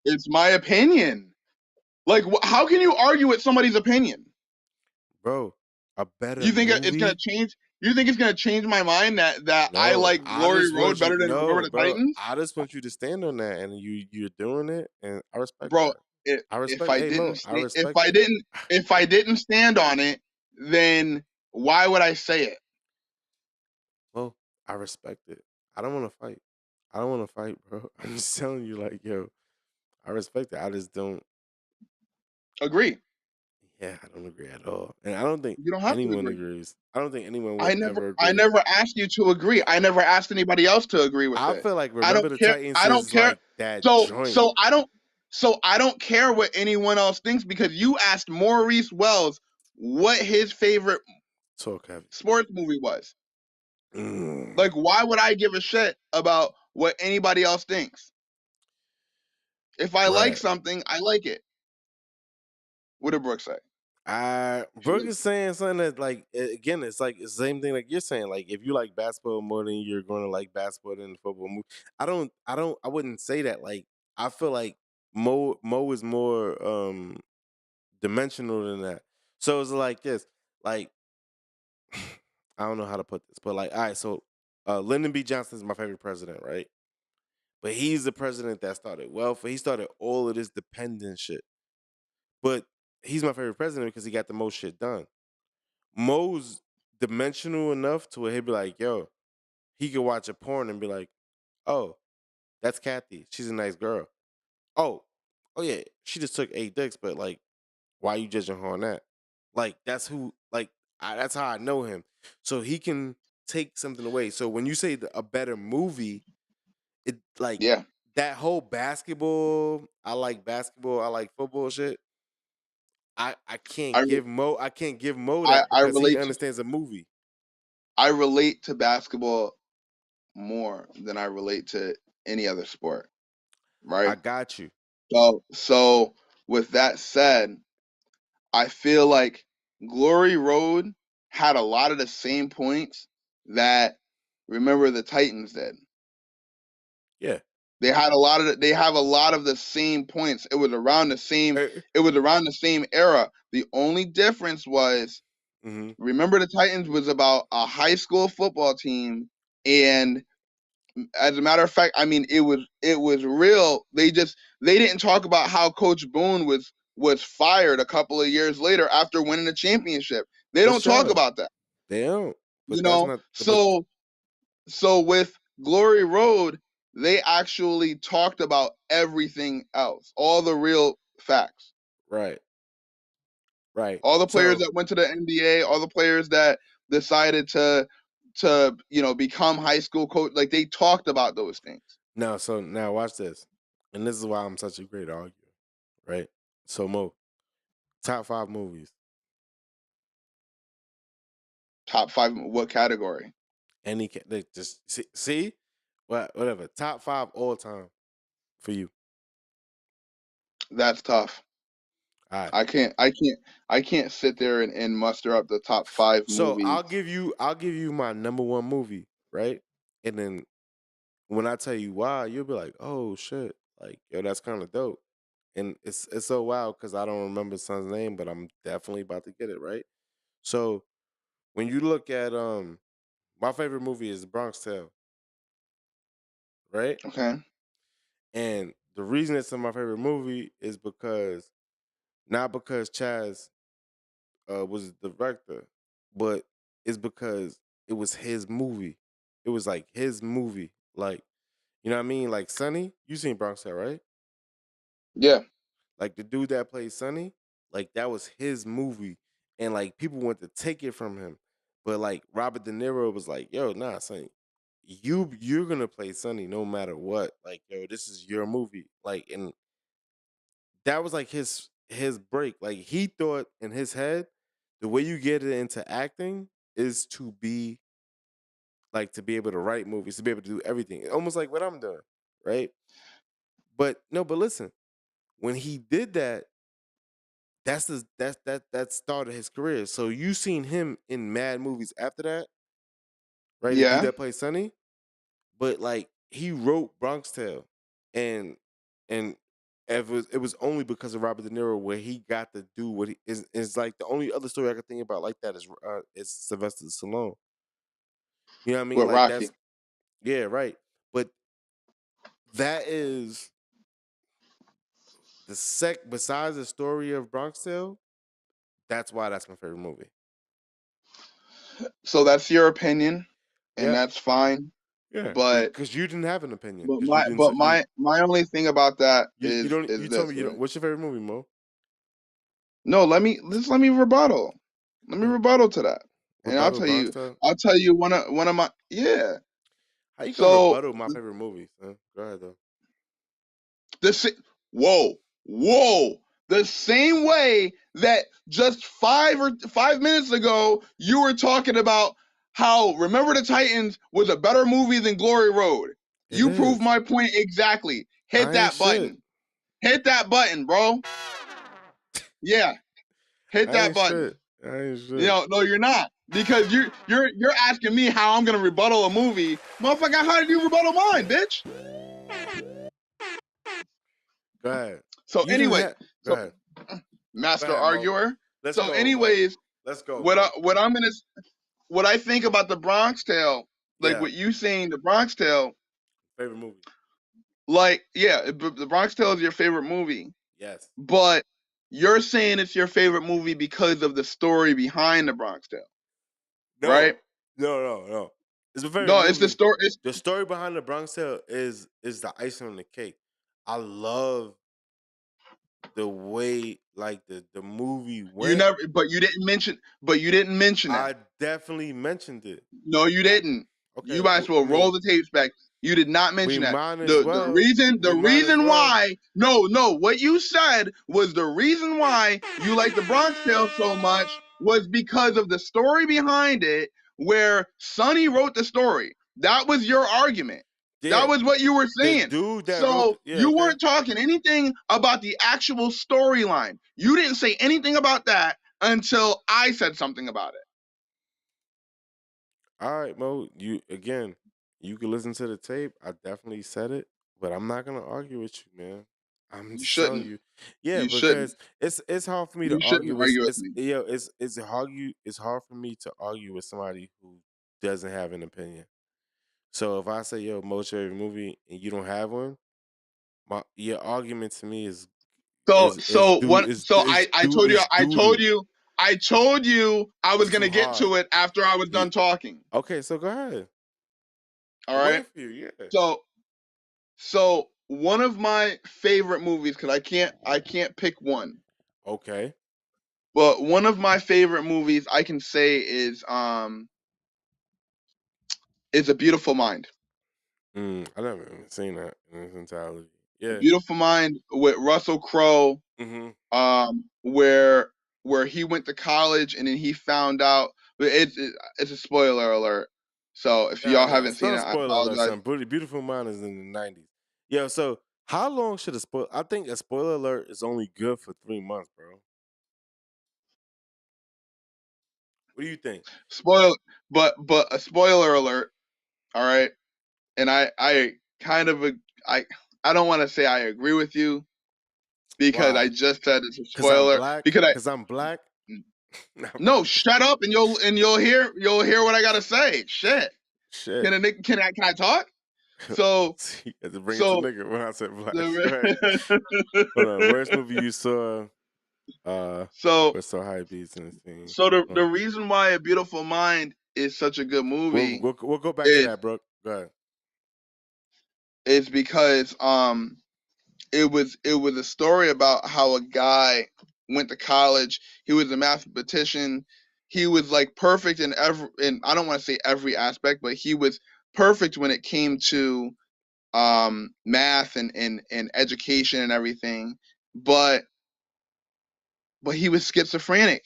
[SPEAKER 3] It's my opinion. Like, how can you argue with somebody's opinion?
[SPEAKER 1] Bro, a better
[SPEAKER 3] You think
[SPEAKER 1] movie?
[SPEAKER 3] it's gonna change? You think it's gonna change my mind that I
[SPEAKER 1] No,
[SPEAKER 3] like
[SPEAKER 1] I
[SPEAKER 3] Glory
[SPEAKER 1] just
[SPEAKER 3] Road
[SPEAKER 1] want you.
[SPEAKER 3] better than Remember
[SPEAKER 1] No,
[SPEAKER 3] the
[SPEAKER 1] bro.
[SPEAKER 3] Titans?
[SPEAKER 1] I just want you to stand on that, and you're doing it, and I respect
[SPEAKER 3] Bro,
[SPEAKER 1] that. I
[SPEAKER 3] if
[SPEAKER 1] respect.
[SPEAKER 3] I
[SPEAKER 1] Hey,
[SPEAKER 3] didn't
[SPEAKER 1] Mo, I
[SPEAKER 3] sta-
[SPEAKER 1] respect it.
[SPEAKER 3] if I didn't stand on it, then why would I say it?
[SPEAKER 1] Well, I respect it. I don't want to fight. I don't want to fight, bro. I'm just telling you, like, yo, I respect it. I just don't.
[SPEAKER 3] Agree.
[SPEAKER 1] Yeah, I don't agree at all, and I don't think
[SPEAKER 3] You don't have to
[SPEAKER 1] anyone
[SPEAKER 3] agree.
[SPEAKER 1] agrees. I don't think anyone would ever
[SPEAKER 3] I
[SPEAKER 1] agree.
[SPEAKER 3] never asked you to agree. I never asked anybody else to agree with
[SPEAKER 1] I
[SPEAKER 3] it.
[SPEAKER 1] feel like
[SPEAKER 3] I
[SPEAKER 1] Remember
[SPEAKER 3] don't
[SPEAKER 1] the
[SPEAKER 3] care.
[SPEAKER 1] Titans
[SPEAKER 3] I don't
[SPEAKER 1] is
[SPEAKER 3] care.
[SPEAKER 1] like that
[SPEAKER 3] So
[SPEAKER 1] joint.
[SPEAKER 3] so I don't care what anyone else thinks because you asked Maurice Wells what his favorite
[SPEAKER 1] Talk heavy.
[SPEAKER 3] sports movie was. Like, why would I give a shit about what anybody else thinks? If I like
[SPEAKER 1] Right.
[SPEAKER 3] something, I like it. What did Brooke say?
[SPEAKER 1] Brooke is saying something that, like, again, it's like the same thing like you're saying. Like, if you like basketball more than you're going to like basketball than the football movie, I wouldn't say that. Like, I feel like Mo is more dimensional than that. So it's like this, like, I don't know how to put this, but like, all right, so Lyndon B. Johnson is my favorite president, right? But he's the president that started welfare. He started all of this dependent shit. But he's my favorite president because he got the most shit done. Mo's dimensional enough to where he'd be like, yo, he could watch a porn and be like, oh, that's Kathy. She's a nice girl. Oh, oh yeah, she just took 8 dicks, but like, why you judging her on that? Like, that's who, like, that's how I know him. So he can take something away. So when you say a better movie, it like
[SPEAKER 3] Yeah.
[SPEAKER 1] that whole basketball, I like football shit. I can't
[SPEAKER 3] I
[SPEAKER 1] give Mo that
[SPEAKER 3] I
[SPEAKER 1] because he
[SPEAKER 3] relate
[SPEAKER 1] understands a movie.
[SPEAKER 3] I relate to basketball more than I relate to any other sport.
[SPEAKER 1] I
[SPEAKER 3] Right?
[SPEAKER 1] got you.
[SPEAKER 3] So with that said, I feel like Glory Road had a lot of the same points that Remember the Titans did.
[SPEAKER 1] Yeah.
[SPEAKER 3] They have a lot of the same points. It was around the same era. The only difference was Remember the Titans was about a high school football team, and as a matter of fact, I mean it was real. They didn't talk about how Coach Boone was fired a couple of years later after winning the championship. They
[SPEAKER 1] For
[SPEAKER 3] don't talk
[SPEAKER 1] sure.
[SPEAKER 3] about that.
[SPEAKER 1] They don't.
[SPEAKER 3] You
[SPEAKER 1] But that's
[SPEAKER 3] know?
[SPEAKER 1] not but
[SPEAKER 3] So with Glory Road, they actually talked about everything else, all the real facts.
[SPEAKER 1] right. Right.
[SPEAKER 3] All the players
[SPEAKER 1] So
[SPEAKER 3] that went to the NBA, all the players that decided to become high school coach, like they talked about those things.
[SPEAKER 1] now watch this. And this is why I'm such a great arguer. Right? So Mo, top 5 movies.
[SPEAKER 3] Top 5, what category?
[SPEAKER 1] They just see? Whatever. Top 5 all time for you.
[SPEAKER 3] That's tough.
[SPEAKER 1] All right.
[SPEAKER 3] I can't sit there and muster up the top 5
[SPEAKER 1] So
[SPEAKER 3] movies.
[SPEAKER 1] I'll give you my number 1 movie, right? And then when I tell you why, you'll be like, "Oh shit!" Like, yo, that's kind of dope. And it's so wild because I don't remember the son's name, but I'm definitely about to get it right. So when you look at my favorite movie is Bronx Tale, right?
[SPEAKER 3] Okay.
[SPEAKER 1] And the reason it's my favorite movie is because not because Chaz was the director, but it's because it was his movie. It was like his movie. Like You know what I mean? Like Sonny, you seen Bronx Tale, right?
[SPEAKER 3] Yeah.
[SPEAKER 1] Like the dude that played Sonny, like that was his movie, and like people want to take it from him, but like Robert De Niro was like, "Yo, nah, Sonny, you're gonna play Sonny no matter what. Like, yo, this is your movie." Like, and that was like his break. Like he thought in his head, the way you get it into acting is to be like to be able to write movies, to be able to do everything, almost like what I'm doing, right? But no, but listen, when he did that, that started his career. So you seen him in mad movies after that, right? The dude
[SPEAKER 3] Yeah.
[SPEAKER 1] that played Sonny, but like he wrote Bronx Tale, and and it was only because of Robert De Niro where he got to do what he is like the only other story I can think about like that is Sylvester Stallone. You know what I mean?
[SPEAKER 3] With
[SPEAKER 1] Like
[SPEAKER 3] Rocky.
[SPEAKER 1] that's yeah, right. But that is the besides the story of Bronx Tale, that's why that's my favorite movie.
[SPEAKER 3] So that's your opinion, and
[SPEAKER 1] Yeah,
[SPEAKER 3] that's fine.
[SPEAKER 1] yeah.
[SPEAKER 3] But
[SPEAKER 1] Because you didn't have an opinion.
[SPEAKER 3] but
[SPEAKER 1] Because you
[SPEAKER 3] my
[SPEAKER 1] didn't.
[SPEAKER 3] but my only thing about that
[SPEAKER 1] You don't.
[SPEAKER 3] is
[SPEAKER 1] You told
[SPEAKER 3] this,
[SPEAKER 1] me you don't.
[SPEAKER 3] right?
[SPEAKER 1] What's your favorite movie, Mo?
[SPEAKER 3] No, let me rebuttal. Let me
[SPEAKER 1] Huh?
[SPEAKER 3] rebuttal to that, and
[SPEAKER 1] Rebuttal Bronx Tale.
[SPEAKER 3] I'll tell you one of my yeah.
[SPEAKER 1] How you gonna
[SPEAKER 3] So
[SPEAKER 1] rebuttal my favorite movies? Huh? Go ahead though.
[SPEAKER 3] this whoa whoa the same way that just 5 minutes ago you were talking about how Remember the Titans was a better movie than Glory Road.
[SPEAKER 1] It
[SPEAKER 3] You proved
[SPEAKER 1] is.
[SPEAKER 3] my point exactly. Hit
[SPEAKER 1] I ain't
[SPEAKER 3] that
[SPEAKER 1] shit.
[SPEAKER 3] button. Hit that button, bro. Yeah, hit
[SPEAKER 1] I
[SPEAKER 3] that
[SPEAKER 1] ain't
[SPEAKER 3] button.
[SPEAKER 1] shit. I ain't shit.
[SPEAKER 3] No, you're not. Because you're asking me how I'm gonna rebuttal a movie. Motherfucker, how did you rebuttal mine, bitch?
[SPEAKER 1] Go ahead.
[SPEAKER 3] So
[SPEAKER 1] You didn't
[SPEAKER 3] anyway,
[SPEAKER 1] have. Go
[SPEAKER 3] so
[SPEAKER 1] ahead. Go
[SPEAKER 3] master
[SPEAKER 1] ahead, Mo.
[SPEAKER 3] arguer.
[SPEAKER 1] Let's
[SPEAKER 3] So
[SPEAKER 1] go, Mo.
[SPEAKER 3] anyways,
[SPEAKER 1] Let's go, Mo.
[SPEAKER 3] what I think about the Bronx Tale, like
[SPEAKER 1] Yeah.
[SPEAKER 3] what you saying, the Bronx Tale,
[SPEAKER 1] Favorite movie.
[SPEAKER 3] like yeah, the Bronx Tale is your favorite movie,
[SPEAKER 1] Yes.
[SPEAKER 3] but you're saying it's your favorite movie because of the story behind the Bronx Tale,
[SPEAKER 1] No.
[SPEAKER 3] right?
[SPEAKER 1] No. It's a favorite
[SPEAKER 3] No, it's the
[SPEAKER 1] movie.
[SPEAKER 3] story. It's
[SPEAKER 1] The story behind the Bronx Tale is the icing on the cake. I love the way like the movie
[SPEAKER 3] you
[SPEAKER 1] went.
[SPEAKER 3] never, but you didn't mention that.
[SPEAKER 1] I definitely mentioned it.
[SPEAKER 3] No, you didn't. You
[SPEAKER 1] Okay,
[SPEAKER 3] might as
[SPEAKER 1] I
[SPEAKER 3] well roll
[SPEAKER 1] mean,
[SPEAKER 3] the tapes back. You did not
[SPEAKER 1] we
[SPEAKER 3] mention that.
[SPEAKER 1] might as
[SPEAKER 3] The
[SPEAKER 1] well.
[SPEAKER 3] reason
[SPEAKER 1] We might as well.
[SPEAKER 3] why what you said was the reason why you like the Bronx Tale so much was because of the story behind it, where Sonny wrote the story. That was your argument. That
[SPEAKER 1] Yeah,
[SPEAKER 3] was what you were
[SPEAKER 1] the
[SPEAKER 3] saying.
[SPEAKER 1] dude that wrote.
[SPEAKER 3] So
[SPEAKER 1] Yeah,
[SPEAKER 3] you
[SPEAKER 1] okay.
[SPEAKER 3] weren't talking anything about the actual storyline. You didn't say anything about that until I said something about it.
[SPEAKER 1] All right, Mo. You again. You can listen to the tape. I definitely said it, but I'm not gonna argue with you, man. I'm
[SPEAKER 3] You
[SPEAKER 1] just telling
[SPEAKER 3] shouldn't.
[SPEAKER 1] you. Yeah,
[SPEAKER 3] You shouldn't.
[SPEAKER 1] because it's hard for me to
[SPEAKER 3] You shouldn't
[SPEAKER 1] argue with.
[SPEAKER 3] argue with
[SPEAKER 1] It's
[SPEAKER 3] me.
[SPEAKER 1] yeah. It's hard for me to argue with somebody who doesn't have an opinion. So if I say, "Yo, Mo's favorite movie," and you don't have one, your argument to me is
[SPEAKER 3] So
[SPEAKER 1] is is
[SPEAKER 3] so
[SPEAKER 1] do
[SPEAKER 3] what
[SPEAKER 1] is
[SPEAKER 3] so
[SPEAKER 1] is
[SPEAKER 3] I
[SPEAKER 1] do
[SPEAKER 3] told you
[SPEAKER 1] is doo doo.
[SPEAKER 3] I told you I was
[SPEAKER 1] It's
[SPEAKER 3] gonna
[SPEAKER 1] too
[SPEAKER 3] get
[SPEAKER 1] hard.
[SPEAKER 3] to it after I was
[SPEAKER 1] Yeah.
[SPEAKER 3] done talking.
[SPEAKER 1] Okay, so go ahead.
[SPEAKER 3] All
[SPEAKER 1] I'm
[SPEAKER 3] right.
[SPEAKER 1] waiting for you. Yeah.
[SPEAKER 3] So one of my favorite movies, because I can't pick one,
[SPEAKER 1] Okay.
[SPEAKER 3] but one of my favorite movies I can say is A Beautiful Mind.
[SPEAKER 1] I never even seen that in its entirety.
[SPEAKER 3] A
[SPEAKER 1] Yeah.
[SPEAKER 3] Beautiful Mind with Russell Crowe,
[SPEAKER 1] Mm-hmm.
[SPEAKER 3] where he went to college and then he found out. But it's a spoiler alert. So if y'all
[SPEAKER 1] Nah.
[SPEAKER 3] haven't
[SPEAKER 1] It's
[SPEAKER 3] seen
[SPEAKER 1] not a
[SPEAKER 3] it, I
[SPEAKER 1] spoiler alert,
[SPEAKER 3] apologize.
[SPEAKER 1] son. Beautiful Mind is in the 90s. Yo, so how long should a spoil? I think a spoiler alert is only good for 3 months, bro. What do you think?
[SPEAKER 3] Spoil, but a spoiler alert. All right, and I kind of I I don't want to say I agree with you because I
[SPEAKER 1] Why?
[SPEAKER 3] just said it's a
[SPEAKER 1] Cause I'm
[SPEAKER 3] spoiler
[SPEAKER 1] black.
[SPEAKER 3] because I
[SPEAKER 1] Cause I'm black. Nah, I'm
[SPEAKER 3] no,
[SPEAKER 1] playing.
[SPEAKER 3] shut up and you'll hear what I gotta say. Shit,
[SPEAKER 1] Shit.
[SPEAKER 3] can I talk? So
[SPEAKER 1] See, you had to bring it to
[SPEAKER 3] so
[SPEAKER 1] nigga when I said black. Go ahead. Hold on.
[SPEAKER 3] the
[SPEAKER 1] Worst movie you saw?
[SPEAKER 3] so
[SPEAKER 1] With so high beats in the scene.
[SPEAKER 3] so the reason why A Beautiful Mind is such a good
[SPEAKER 1] We'll,
[SPEAKER 3] movie
[SPEAKER 1] we'll we'll go back to
[SPEAKER 3] is
[SPEAKER 1] that, bro. Go ahead.
[SPEAKER 3] is because it was a story about how a guy went to college. He was a mathematician. He was like perfect in I don't want to say every aspect, but he was perfect when it came to math and education and everything. But he was schizophrenic,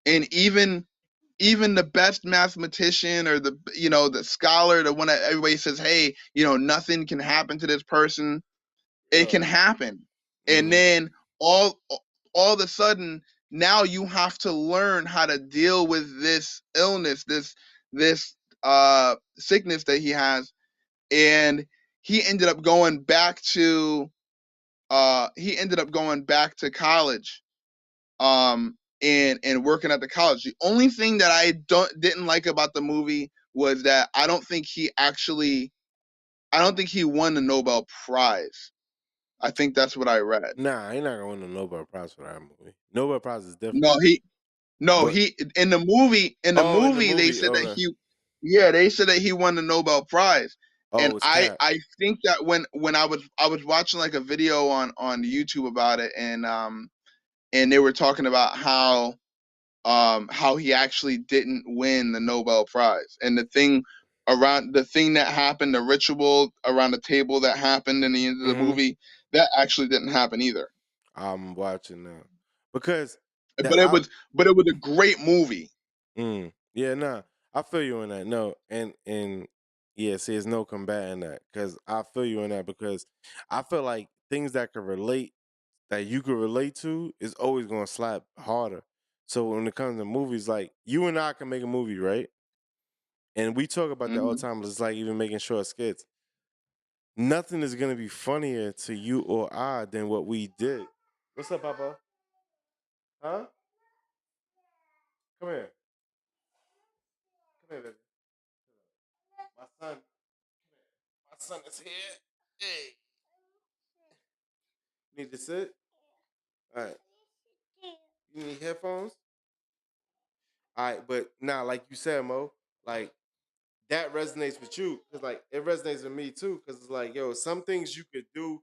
[SPEAKER 3] and even the best mathematician, or the scholar, the one that everybody says, hey, nothing can happen to this person, it can happen. And then all of a sudden, now you have to learn how to deal with this illness, this sickness that he has. And he ended up going back to college, and working at the college. The only thing that I didn't like about the movie was that I don't think he won the Nobel Prize. I think that's what I read.
[SPEAKER 1] Nah, he not gonna win the Nobel Prize for that movie. Nobel Prize is different.
[SPEAKER 3] No, he in the movie they said that
[SPEAKER 1] okay.
[SPEAKER 3] they said that he won the Nobel Prize. And I think that when I was watching like a video on YouTube about it, and they were talking about how he actually didn't win the Nobel Prize, and the thing that happened, the ritual around the table that happened in the end of the movie, that actually didn't happen either.
[SPEAKER 1] I'm watching now because,
[SPEAKER 3] but it was a great movie.
[SPEAKER 1] Yeah, nah, I feel you on that. No, and yeah, see, there's no combating that, because I feel you on that, because I feel like things that you could relate to is always gonna slap harder. So when it comes to movies, like you and I can make a movie, right? And we talk about that all the time. It's like even making short skits. Nothing is gonna be funnier to you or I than what we did. What's up, Papa? Huh? Come here. Come here, baby. My son. My son is here. Hey. Need to sit? All right. You need headphones? All right, but now, like you said, Mo, like that resonates with you, because like it resonates with me too, because it's like, yo, some things you could do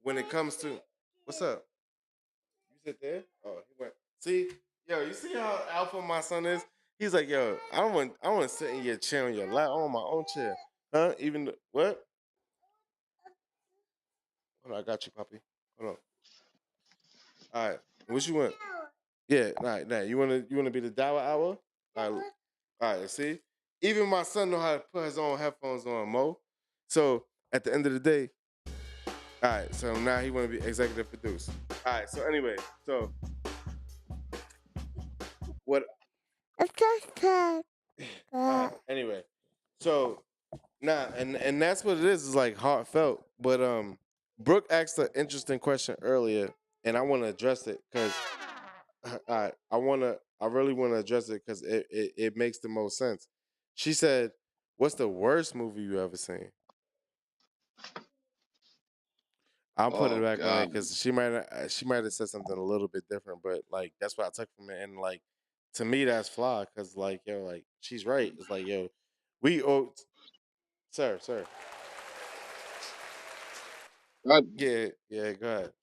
[SPEAKER 1] when it comes to what's up? You sit there? Oh, he went. See, yo, you see how alpha my son is? He's like, yo, I want to sit in your chair on your lap. I want my own chair, huh? What? Hold on, I got you, puppy. Hold on. All right, what you want? Yeah, all right, now you wanna be the Dawa hour? All right, see? Even my son know how to put his own headphones on, Mo. So at the end of the day, all right, so now he wanna be executive producer. All right, so anyway, so what anyway, so nah, and that's what it is like heartfelt. But Brooke asked an interesting question earlier, and I wanna address it because I really want to address it because it makes the most sense. She said, "What's the worst movie you ever seen?" I'll put it
[SPEAKER 3] Oh
[SPEAKER 1] back on it
[SPEAKER 3] God.
[SPEAKER 1] because she might have said something a little bit different, but like that's what I took from it, and like to me that's flawed because like yo, like she's right. It's like yo, we oh, sir,
[SPEAKER 3] God.
[SPEAKER 1] yeah, go ahead.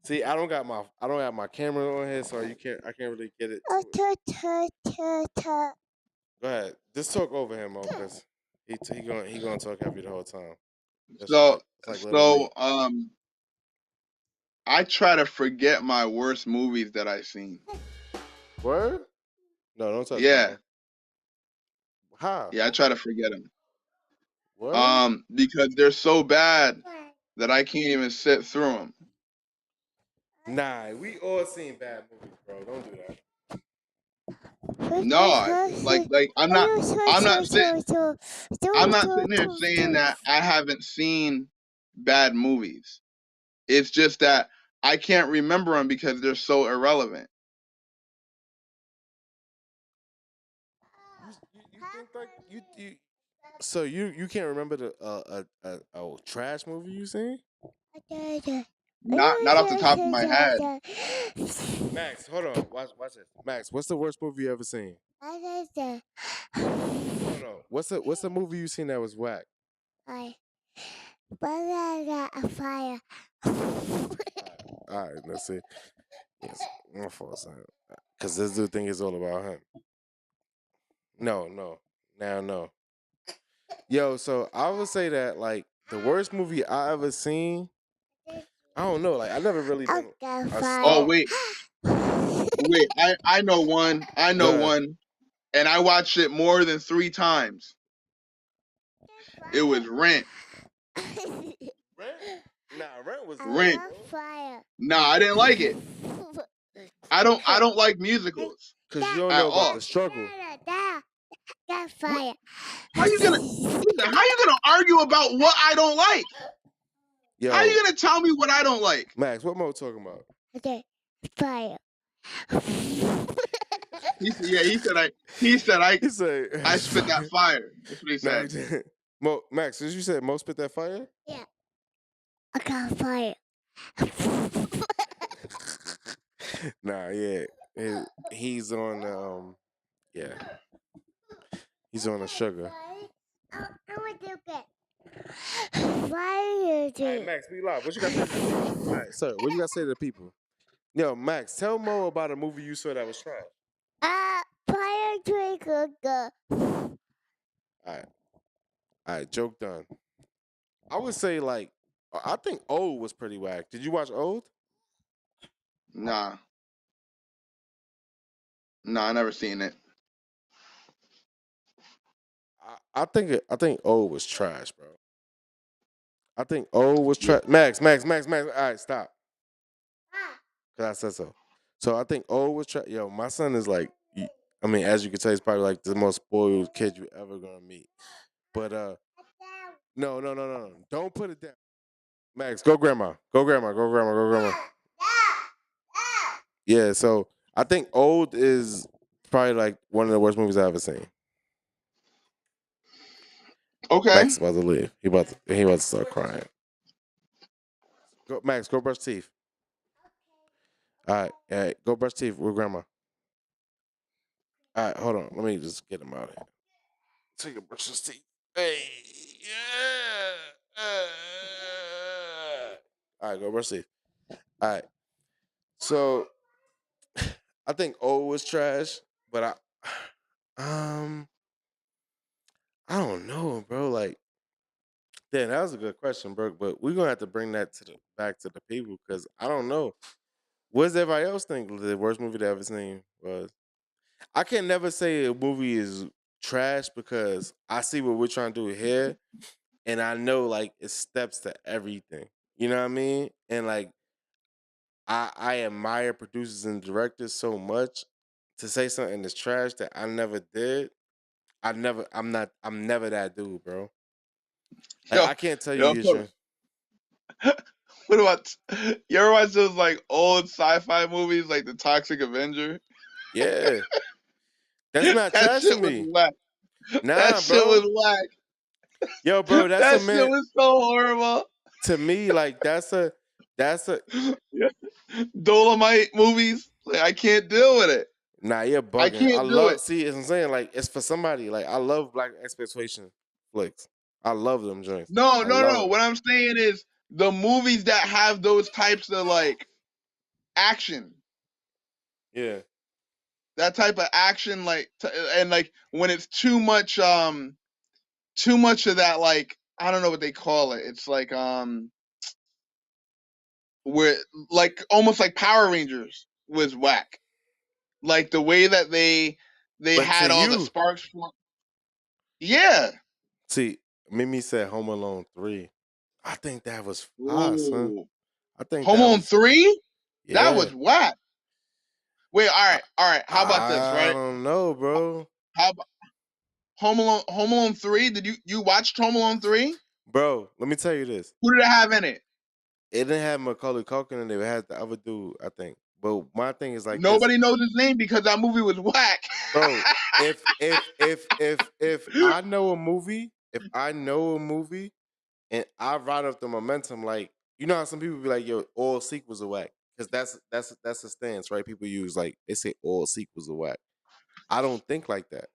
[SPEAKER 1] See, I don't have my camera on here, so I can't really get it. Go ahead, just talk over him, Mo, because he gonna talk heavy the whole time.
[SPEAKER 3] So
[SPEAKER 1] It's like Little League.
[SPEAKER 3] I try to forget my worst movies that I've seen.
[SPEAKER 1] Word? No, don't touch
[SPEAKER 3] Yeah.
[SPEAKER 1] Papa. How?
[SPEAKER 3] Yeah, I try to forget them.
[SPEAKER 1] Word?
[SPEAKER 3] Because they're so bad that I can't even sit through them.
[SPEAKER 1] Nah, we all seen bad movies, bro. Don't do that.
[SPEAKER 3] No, like I'm not sitting here saying that I haven't seen bad movies. It's just that I can't remember them because they're so irrelevant.
[SPEAKER 1] You think like you so you can't remember a trash movie you seen?
[SPEAKER 3] Not off the top of my head.
[SPEAKER 1] Max, hold on. Watch this. Max, what's the worst movie you ever seen? Hold on. What's the movie you seen that was whack?
[SPEAKER 4] I got a fire.
[SPEAKER 1] All right, let's see. Yes, my fault, son. Because this dude think it's all about him. No, no. Yo, so I would say that like the worst movie I ever seen. I don't know. Like I never really
[SPEAKER 4] I
[SPEAKER 1] been
[SPEAKER 4] got
[SPEAKER 1] a
[SPEAKER 4] fire.
[SPEAKER 3] Oh
[SPEAKER 1] star.
[SPEAKER 3] wait, wait. I know one. I know
[SPEAKER 1] Good.
[SPEAKER 3] one, and I watched it more than 3 times. It was Rent.
[SPEAKER 1] Rent? Nah, Rent was
[SPEAKER 4] I
[SPEAKER 1] good,
[SPEAKER 3] Rent.
[SPEAKER 4] got
[SPEAKER 1] bro.
[SPEAKER 4] fire.
[SPEAKER 3] Nah, I didn't like it. I don't like musicals
[SPEAKER 1] Cause you don't
[SPEAKER 3] at
[SPEAKER 1] know about
[SPEAKER 3] all.
[SPEAKER 1] the struggle.
[SPEAKER 4] Got fire.
[SPEAKER 3] How you gonna listen? How you gonna argue about what I don't like? How
[SPEAKER 1] Yo,
[SPEAKER 3] you gonna tell me what I don't like?
[SPEAKER 1] Max, what Mo talking about?
[SPEAKER 4] Okay, fire.
[SPEAKER 3] He said, yeah, he said
[SPEAKER 1] He said,
[SPEAKER 3] I spit that fire. That's what he
[SPEAKER 1] Nah, he
[SPEAKER 3] said.
[SPEAKER 1] didn't. Mo, Max, did you say Mo spit that fire?
[SPEAKER 4] I got fire.
[SPEAKER 1] Nah, yeah. He's on yeah. He's on the sugar.
[SPEAKER 4] I'm gonna do it. Fire.
[SPEAKER 1] All right, Max, be live. What you got to say to the people? All right, sir, what you got to say to the people? Yo, Max, tell Mo about a movie you saw that was trash.
[SPEAKER 4] Fire trigger.
[SPEAKER 1] All right, joke done. I would say like, I think Old was pretty whack. Did you watch Old?
[SPEAKER 3] Nah, I never seen it.
[SPEAKER 1] I think Old was trash, bro. I think Old was
[SPEAKER 3] Yeah.
[SPEAKER 1] trash. Max. All right, stop. Cause I said so. So I think Old was trash. Yo, my son is like, I mean, as you can tell, he's probably like the most spoiled kid you ever gonna meet. But no. Don't put it down. Max, go grandma. Go grandma. Yeah, so I think Old is probably like one of the worst movies I've ever seen.
[SPEAKER 3] Okay.
[SPEAKER 1] Max is about to leave. He about to start crying. Go, Max, go brush teeth. All right, go brush teeth with grandma. All right, hold on. Let me just get him out of here. Take a brush his teeth. Hey, yeah. All right, go brush teeth. All right. So I think O was trash, but I don't know, bro. Like, damn, that was a good question, bro. But we're gonna have to bring that back to the people because I don't know. What does everybody else think the worst movie they ever seen was? I can never say a movie is trash because I see what we're trying to do here, and I know like it steps to everything. You know what I mean? And like I admire producers and directors so much to say something is trash that I never did. I'm never that dude, bro. Like
[SPEAKER 3] Yo,
[SPEAKER 1] I can't tell you
[SPEAKER 3] yo,
[SPEAKER 1] your strength.
[SPEAKER 3] what about you ever watch those like old sci-fi movies like the Toxic Avenger?
[SPEAKER 1] Yeah, that's not
[SPEAKER 3] That
[SPEAKER 1] trash to
[SPEAKER 3] shit was
[SPEAKER 1] me.
[SPEAKER 3] whack. That
[SPEAKER 1] Nah,
[SPEAKER 3] shit was
[SPEAKER 1] bro.
[SPEAKER 3] whack.
[SPEAKER 1] Yo, bro, that's a
[SPEAKER 3] That shit
[SPEAKER 1] man.
[SPEAKER 3] was so horrible.
[SPEAKER 1] To me, like that's a
[SPEAKER 3] Dolomite movies, like, I can't deal with it.
[SPEAKER 1] nah. You're
[SPEAKER 3] I
[SPEAKER 1] bugging. I
[SPEAKER 3] can't do it.
[SPEAKER 1] love. See, as I'm saying, like it's for somebody. Like I love black exploitation flicks. I love them joints.
[SPEAKER 3] No,
[SPEAKER 1] I
[SPEAKER 3] no,
[SPEAKER 1] love
[SPEAKER 3] no.
[SPEAKER 1] them.
[SPEAKER 3] What I'm saying is the movies that have those types of like action,
[SPEAKER 1] Yeah.
[SPEAKER 3] that type of action, like, and like when it's too much of that, like, I don't know what they call it. It's like where like almost like Power Rangers was whack. Like the way that they
[SPEAKER 1] But to
[SPEAKER 3] had all the
[SPEAKER 1] you,
[SPEAKER 3] sparks. Yeah.
[SPEAKER 1] see, Mimi said Home Alone 3. I think that was fire, son.
[SPEAKER 3] Ooh.
[SPEAKER 1] I think
[SPEAKER 3] Home
[SPEAKER 1] that
[SPEAKER 3] Alone
[SPEAKER 1] was
[SPEAKER 3] 3? That
[SPEAKER 1] yeah.
[SPEAKER 3] was whack. Wait,
[SPEAKER 1] I,
[SPEAKER 3] all right. How about this,
[SPEAKER 1] I
[SPEAKER 3] right?
[SPEAKER 1] don't know, bro.
[SPEAKER 3] How about Home Alone 3? Did you watch Home Alone 3?
[SPEAKER 1] Bro, let me tell you this.
[SPEAKER 3] Who did it have in it?
[SPEAKER 1] It didn't have Macaulay Culkin in it. It had the other dude, I think. But my thing is like this,
[SPEAKER 3] Nobody knows his name because that movie was whack.
[SPEAKER 1] bro. If I know a movie, and I ride up the momentum, like you know how some people be like, "Yo, all sequels are whack," because that's the stance, right? People use like they say all sequels are whack. I don't think like that.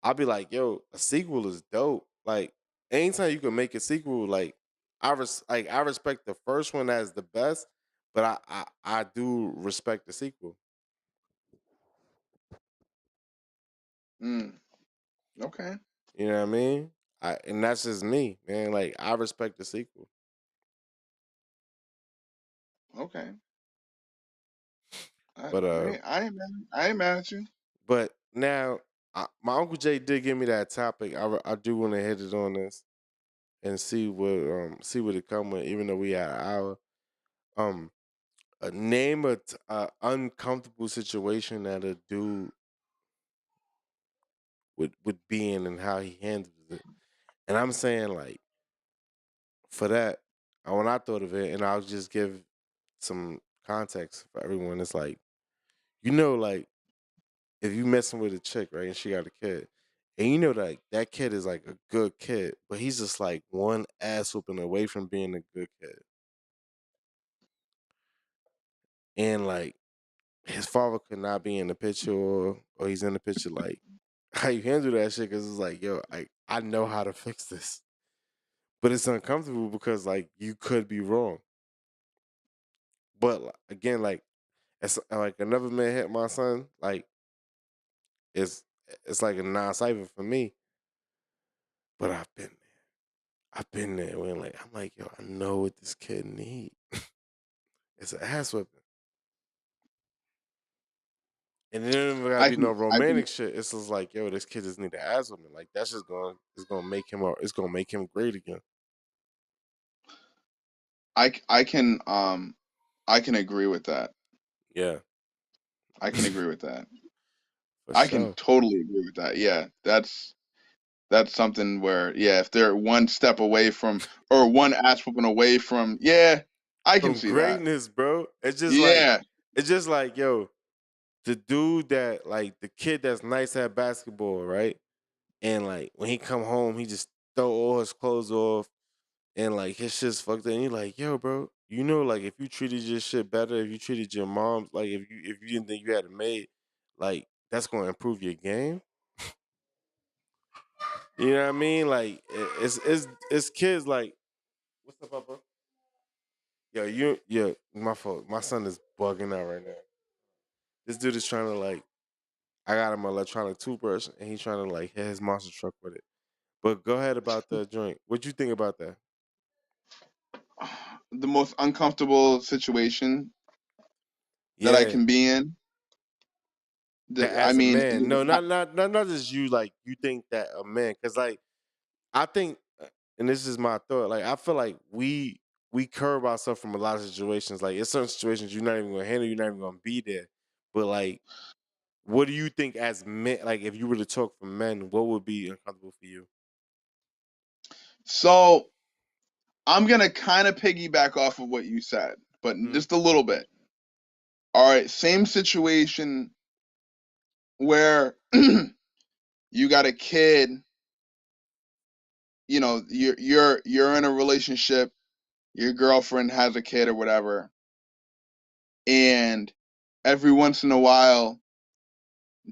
[SPEAKER 1] I'll be like, "Yo, a sequel is dope," like, anytime you can make a sequel, like I respect the first one as the best, but I do respect the sequel.
[SPEAKER 3] Okay.
[SPEAKER 1] You know what I mean? And that's just me, man. Like I respect the sequel.
[SPEAKER 3] Okay.
[SPEAKER 1] But
[SPEAKER 3] I ain't mad at you.
[SPEAKER 1] but now my uncle Jay did give me that topic. I do want to hit it on this and see what it come with. Even though we had an hour, um, name a uncomfortable situation that a dude would be in and how he handles it. And I'm saying like for that, when I thought of it, and I'll just give some context for everyone. It's like like if you messing with a chick, right, and she got a kid, and like that kid is like a good kid, but he's just like one ass whooping away from being a good kid, and like his father could not be in the picture, or he's in the picture. Like how you handle that shit? Because it's like, yo, I know how to fix this, but it's uncomfortable because like you could be wrong. But again, like it's like another man hit my son, like it's it's like a non-cipher for me. But I've been there when like I'm like, yo, I know what this kid need. It's an ass whipping. And then it gotta
[SPEAKER 3] I
[SPEAKER 1] be no
[SPEAKER 3] can I can
[SPEAKER 1] romantic shit. It's just like, yo, this kid just need an ass whipping. Like that's just gonna make him it's gonna make him great again.
[SPEAKER 3] I can agree with that.
[SPEAKER 1] Yeah,
[SPEAKER 3] I can agree with that.
[SPEAKER 1] for
[SPEAKER 3] I can
[SPEAKER 1] sure.
[SPEAKER 3] totally agree with that. Yeah, that's something where, yeah, if they're one step away from, or one ass whooping away from, yeah, I can
[SPEAKER 1] From
[SPEAKER 3] see that.
[SPEAKER 1] greatness, bro.
[SPEAKER 3] Yeah.
[SPEAKER 1] It's just like, yo, the dude that like the kid that's nice at basketball, right? And like when he come home, he just throw all his clothes off and like his shit's fucked up. And you're like, yo, bro, like if you treated your shit better, if you treated your mom, like if you didn't think you had a maid, like that's gonna improve your game. You know what I mean? Like it's kids like, what's up, Papa? Yo, my fault. My son is bugging out right now. This dude is trying to like, I got him an electronic toothbrush and he's trying to like hit his monster truck with it. But go ahead about the joint. What you think about that?
[SPEAKER 3] The most uncomfortable situation that I
[SPEAKER 1] Yeah,
[SPEAKER 3] can be in.
[SPEAKER 1] that
[SPEAKER 3] I
[SPEAKER 1] as a
[SPEAKER 3] mean,
[SPEAKER 1] man, no, not just you. Like you think that a man, because like I think, and this is my thought. Like I feel like we curb ourselves from a lot of situations. Like it's certain situations you're not even gonna handle. You're not even gonna be there. But like, what do you think as men? Like if you were to talk for men, what would be uncomfortable for you?
[SPEAKER 3] so I'm gonna kind of piggyback off of what you said, but
[SPEAKER 1] Mm,
[SPEAKER 3] just a little bit. All right, same situation where you got a kid, you're in a relationship, your girlfriend has a kid or whatever, and every once in a while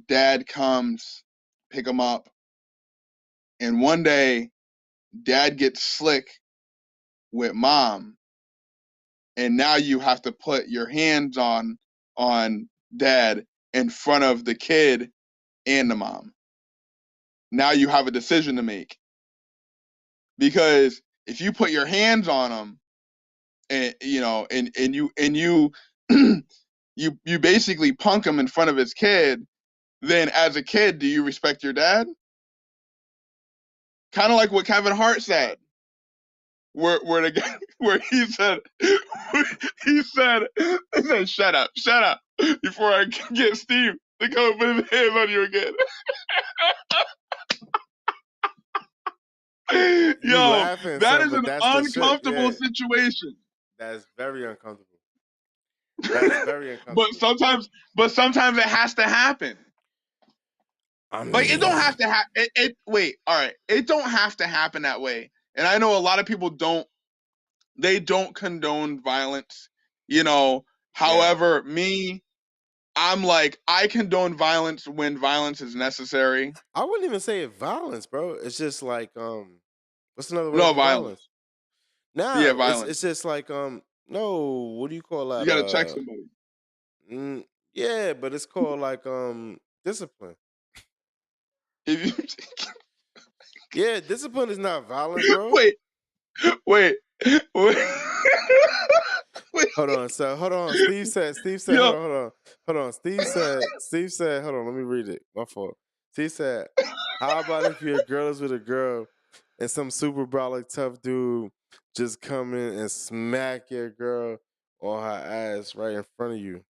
[SPEAKER 3] dad comes pick him up, and one day dad gets slick with mom, and now you have to put your hands on dad in front of the kid and the mom. Now you have a decision to make, because if you put your hands on them, and you you basically punk him in front of his kid, then as a kid, do you respect your dad? Kind of like what Kevin Hart said, where the guy, where he said shut up before I get Steve to come put his hands on you again.
[SPEAKER 1] you
[SPEAKER 3] Yo,
[SPEAKER 1] laughing,
[SPEAKER 3] that
[SPEAKER 1] son,
[SPEAKER 3] is
[SPEAKER 1] but
[SPEAKER 3] an
[SPEAKER 1] that's the shit.
[SPEAKER 3] uncomfortable
[SPEAKER 1] Yeah,
[SPEAKER 3] situation.
[SPEAKER 1] that's very uncomfortable. That's very
[SPEAKER 3] but
[SPEAKER 1] uncomfortable.
[SPEAKER 3] sometimes but sometimes it has to happen.
[SPEAKER 1] I
[SPEAKER 3] Like, it don't have
[SPEAKER 1] mean,
[SPEAKER 3] to wait, all right, it don't have to happen that way. And I know a lot of people don't condone violence, you know.
[SPEAKER 1] yeah.
[SPEAKER 3] However, I'm like, I condone violence when violence is necessary.
[SPEAKER 1] I wouldn't even say it violence, bro. It's just like What's another word
[SPEAKER 3] No
[SPEAKER 1] for violence?
[SPEAKER 3] violence. Yeah,
[SPEAKER 1] Nah,
[SPEAKER 3] violence.
[SPEAKER 1] it's just like no. What do you call
[SPEAKER 3] You
[SPEAKER 1] that?
[SPEAKER 3] gotta check somebody.
[SPEAKER 1] Yeah, but it's called like discipline.
[SPEAKER 3] If you
[SPEAKER 1] Yeah, discipline is not violence, bro.
[SPEAKER 3] wait, wait, wait, wait.
[SPEAKER 1] Hold on. So hold on. Steve said.
[SPEAKER 3] Yo,
[SPEAKER 1] Hold on. Steve said. Hold on. Let me read it. My fault. Steve said, "How about if your girl is with a girl, and some super brolic tough dude just come in and smack your girl on her ass right in front of you?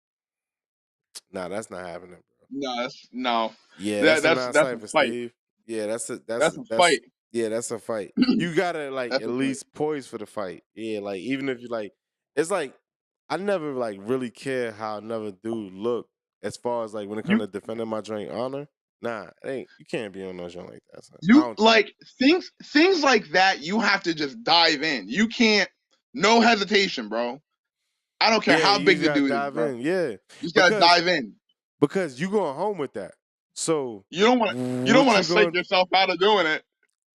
[SPEAKER 1] Nah, that's not happening, bro.
[SPEAKER 3] no.
[SPEAKER 1] Yeah, that's a
[SPEAKER 3] That's a
[SPEAKER 1] non-cipher,
[SPEAKER 3] fight.
[SPEAKER 1] Steve. Yeah,
[SPEAKER 3] That's a fight.
[SPEAKER 1] yeah, that's a fight. You gotta like
[SPEAKER 3] That's
[SPEAKER 1] at
[SPEAKER 3] a fight.
[SPEAKER 1] least poise for the fight. Yeah, like even if you like, it's like I never like really care how another dude look as far as like when it comes
[SPEAKER 3] You
[SPEAKER 1] to defending my joint honor. Nah, it ain't you can't be on no joint like that. Son. I
[SPEAKER 3] you
[SPEAKER 1] don't.
[SPEAKER 3] like things like that. You have to just dive in. You can't. No hesitation, bro. I don't care
[SPEAKER 1] Yeah,
[SPEAKER 3] how
[SPEAKER 1] you
[SPEAKER 3] big
[SPEAKER 1] just
[SPEAKER 3] the
[SPEAKER 1] gotta
[SPEAKER 3] dude is,
[SPEAKER 1] dive
[SPEAKER 3] bro.
[SPEAKER 1] in. Yeah,
[SPEAKER 3] You just gotta
[SPEAKER 1] because
[SPEAKER 3] dive in.
[SPEAKER 1] you going home with that. So
[SPEAKER 3] You don't want
[SPEAKER 1] what
[SPEAKER 3] to
[SPEAKER 1] you
[SPEAKER 3] psych
[SPEAKER 1] going?
[SPEAKER 3] yourself out of doing it.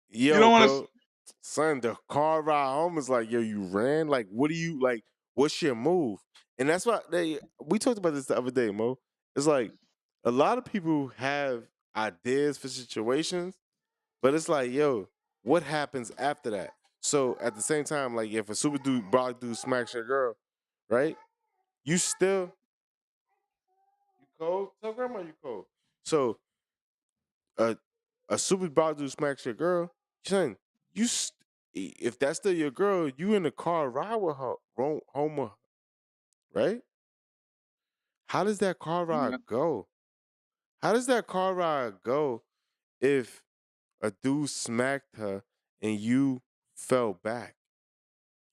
[SPEAKER 3] You
[SPEAKER 1] Yo,
[SPEAKER 3] don't want to.
[SPEAKER 1] bro, son, the car ride home is like, yo, you ran. Like, what do you like? What's your move? And that's why we talked about this the other day, Mo. It's like a lot of people have ideas for situations, but it's like, yo, what happens after that? So at the same time, like if a super dude, broad dude smacks your girl, right? You still you cold? Tell grandma you cold. So a a super broad dude smacks your girl, son, if that's still your girl, you in the car ride with her, home with her, right? How does that car ride
[SPEAKER 3] Yeah.
[SPEAKER 1] go? How does that car ride go if a dude smacked her and you fell back?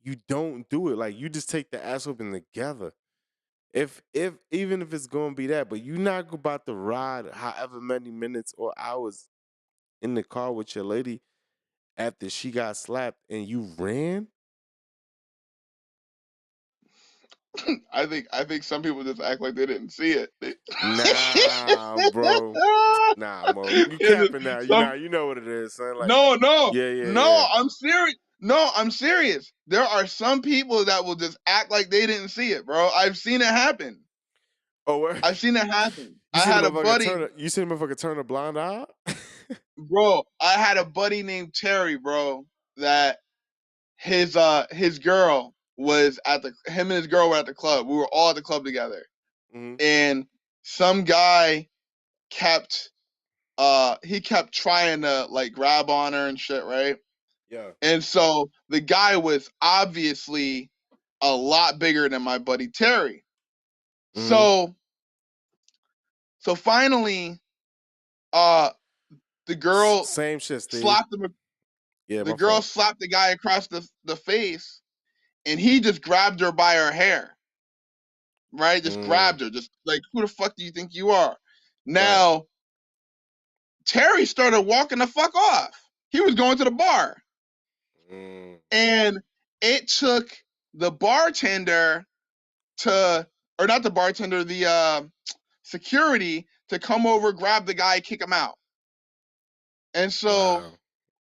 [SPEAKER 1] You don't do it. Like you just take the ass whooping together. If even if it's gonna be that, but you not about to ride however many minutes or hours in the car with your lady after she got slapped and you ran?
[SPEAKER 3] I think some people just act like they didn't see it.
[SPEAKER 1] Nah, bro. Nah, Mo. You
[SPEAKER 3] It's
[SPEAKER 1] capping now.
[SPEAKER 3] some
[SPEAKER 1] You know what it is, son. Like,
[SPEAKER 3] no, no,
[SPEAKER 1] yeah, yeah,
[SPEAKER 3] no.
[SPEAKER 1] yeah.
[SPEAKER 3] I'm serious. No, I'm serious. There are some people that will just act like they didn't see it, bro. I've seen it happen.
[SPEAKER 1] Oh, where?
[SPEAKER 3] I've seen it happen.
[SPEAKER 1] You
[SPEAKER 3] I
[SPEAKER 1] seen the
[SPEAKER 3] had a
[SPEAKER 1] motherfucker
[SPEAKER 3] buddy,
[SPEAKER 1] turn a blind eye?
[SPEAKER 3] bro. I had a buddy named Terry, bro. That his girl was at the him and his girl were at the club. We were all at the club together,
[SPEAKER 1] Mm-hmm.
[SPEAKER 3] and some guy kept he kept trying to like grab on her and shit, right?
[SPEAKER 1] Yeah.
[SPEAKER 3] And so the guy was obviously a lot bigger than my buddy Terry.
[SPEAKER 1] Mm-hmm.
[SPEAKER 3] So finally, uh the girl
[SPEAKER 1] Same shit, Steve.
[SPEAKER 3] slapped him
[SPEAKER 1] Yeah,
[SPEAKER 3] the
[SPEAKER 1] my
[SPEAKER 3] girl
[SPEAKER 1] fault.
[SPEAKER 3] slapped the guy across the face, and he just grabbed her by her hair, right? Just
[SPEAKER 1] Mm,
[SPEAKER 3] grabbed her, just like, who the fuck do you think you are?
[SPEAKER 1] right.
[SPEAKER 3] Now, Terry started walking the fuck off. He was going to the bar.
[SPEAKER 1] Mm,
[SPEAKER 3] And it took the bartender to, or not the bartender, the security to come over, grab the guy, kick him out. And so
[SPEAKER 1] wow.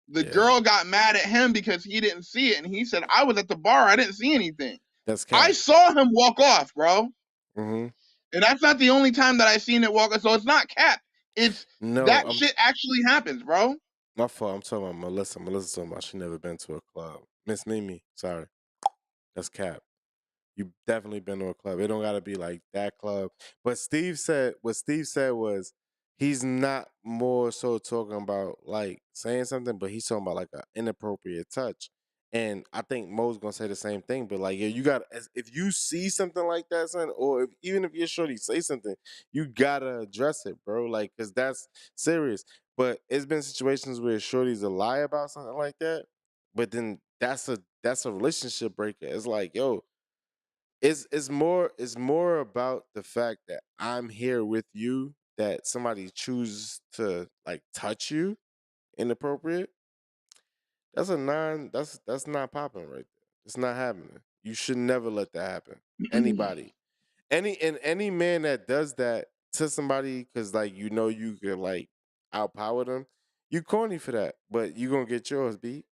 [SPEAKER 3] the
[SPEAKER 1] Yeah.
[SPEAKER 3] girl got mad at him because he didn't see it. And he said, I was at the bar. I didn't see anything.
[SPEAKER 1] That's
[SPEAKER 3] I
[SPEAKER 1] cap.
[SPEAKER 3] saw him walk off, bro.
[SPEAKER 1] Mm-hmm.
[SPEAKER 3] And that's not the only time that I seen it walk off. So it's not cap. It's
[SPEAKER 1] No,
[SPEAKER 3] that shit actually happens, bro.
[SPEAKER 1] my fault. I'm talking about Melissa. Melissa talking about she never been to a club. Miss Mimi, sorry. That's cap. You definitely been to a club. It don't gotta be like that club. But Steve said was he's not more so talking about like saying something, but he's talking about like an inappropriate touch. And I think Mo's gonna say the same thing, but like, yeah, you got if you see something like that, son, or even if you're shorty say something, you gotta address it, bro. Like, cause that's serious. But it's been situations where shorties a lie about something like that, but then that's a relationship breaker. It's like, yo, it's more about the fact that I'm here with you that somebody chooses to like touch you inappropriate. That's not popping right there. It's not happening. You should never let that happen. Anybody. Any man that does that to somebody cuz like you know you could like outpower them, you corny for that, but you going to get yours beat.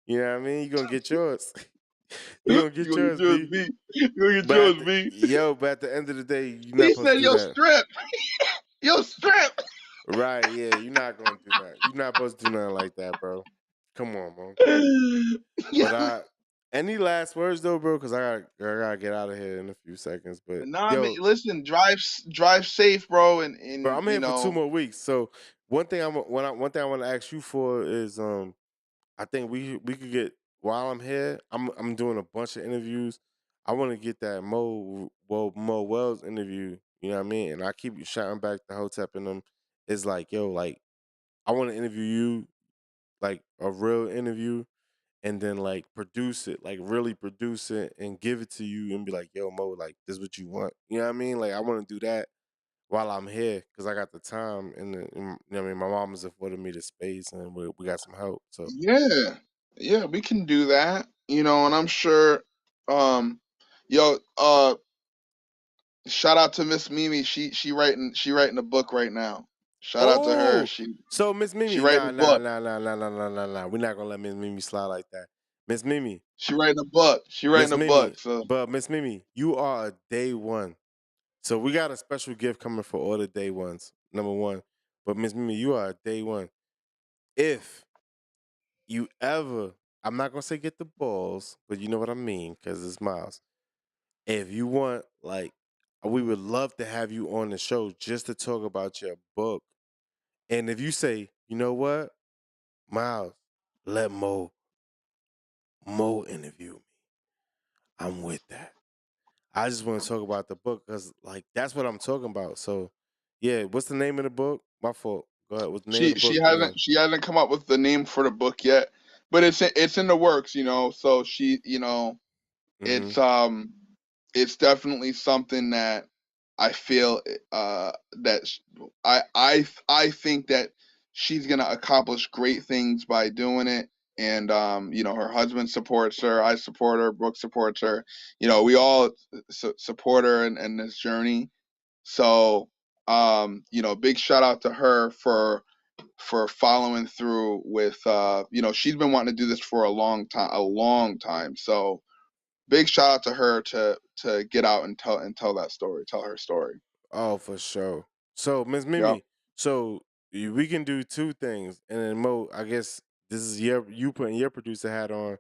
[SPEAKER 1] You know what I mean? You gonna get yours. You gonna
[SPEAKER 3] You
[SPEAKER 1] get
[SPEAKER 3] gonna get
[SPEAKER 1] yours,
[SPEAKER 3] yours,
[SPEAKER 1] B.
[SPEAKER 3] B. You gonna get
[SPEAKER 1] But
[SPEAKER 3] yours, B.
[SPEAKER 1] but at the end of the day, you're not
[SPEAKER 3] He
[SPEAKER 1] supposed
[SPEAKER 3] said,
[SPEAKER 1] to do
[SPEAKER 3] "Yo,
[SPEAKER 1] that.
[SPEAKER 3] strip, yo, strip."
[SPEAKER 1] Right, yeah, you're not gonna do that. You're not supposed to do nothing like that, bro. Come on, bro.
[SPEAKER 3] Yeah.
[SPEAKER 1] But any last words though, bro? Because I gotta get out of here in a few seconds. But
[SPEAKER 3] Nah, man.
[SPEAKER 1] yo,
[SPEAKER 3] Listen, drive safe, bro,
[SPEAKER 1] bro,
[SPEAKER 3] and
[SPEAKER 1] I'm here for 2 more weeks. So one thing I want to ask you for is I think we could get while I'm here. I'm doing a bunch of interviews. I want to get that Mo Wells interview. You know what I mean? And I keep shouting back to Hotep and them. It's like, yo, like I want to interview you, like a real interview, and then like produce it, like really produce it and give it to you and be like, yo, Mo, like this is what you want. You know what I mean? Like I want to do that while I'm here because I got the time you know what I mean, my mom has afforded me the space and we got some help. So
[SPEAKER 3] Yeah, yeah, we can do that. And I'm sure. Um, yo, shout out to Miss Mimi. She writing a book right now. Shout out to her.
[SPEAKER 1] oh,
[SPEAKER 3] She
[SPEAKER 1] so Miss
[SPEAKER 3] she
[SPEAKER 1] Mimi,
[SPEAKER 3] writing
[SPEAKER 1] nah,
[SPEAKER 3] a
[SPEAKER 1] nah,
[SPEAKER 3] book.
[SPEAKER 1] nah, nah, nah, nah, nah, nah, nah. We're not gonna let Miss Mimi slide like that. Miss Mimi,
[SPEAKER 3] She writing a book. She writing
[SPEAKER 1] Miss
[SPEAKER 3] a book.
[SPEAKER 1] Mimi,
[SPEAKER 3] So
[SPEAKER 1] but Miss Mimi, you are a day one. So we got a special gift coming for all the day ones. Number one. But Miss Mimi, you are a day one. If you ever, I'm not gonna say get the balls, but you know what I mean, because it's Miles. If you want, like, we would love to have you on the show just to talk about your book. And if you say, you know what, Miles, let Mo interview me. I'm with that. I just want to talk about the book because, like, that's what I'm talking about. So, yeah, what's the name of the book? My fault. Go ahead. What's the name of
[SPEAKER 3] she
[SPEAKER 1] the
[SPEAKER 3] she
[SPEAKER 1] book? And
[SPEAKER 3] hasn't
[SPEAKER 1] then,
[SPEAKER 3] she hasn't come up with the name for the book yet, but it's in the works. So she
[SPEAKER 1] mm-hmm.
[SPEAKER 3] it's it's definitely something that I feel that I think that she's gonna accomplish great things by doing it. And her husband supports her. I support her. Brooke supports her. We all support her in this journey. So big shout out to her for following through with she's been wanting to do this for a long time. So big shout out to her to get out and tell that story, tell her story.
[SPEAKER 1] Oh, for sure. So, Miss
[SPEAKER 3] Yep.
[SPEAKER 1] Mimi, so we can do two things, and then Mo, I guess this is you putting your producer hat on.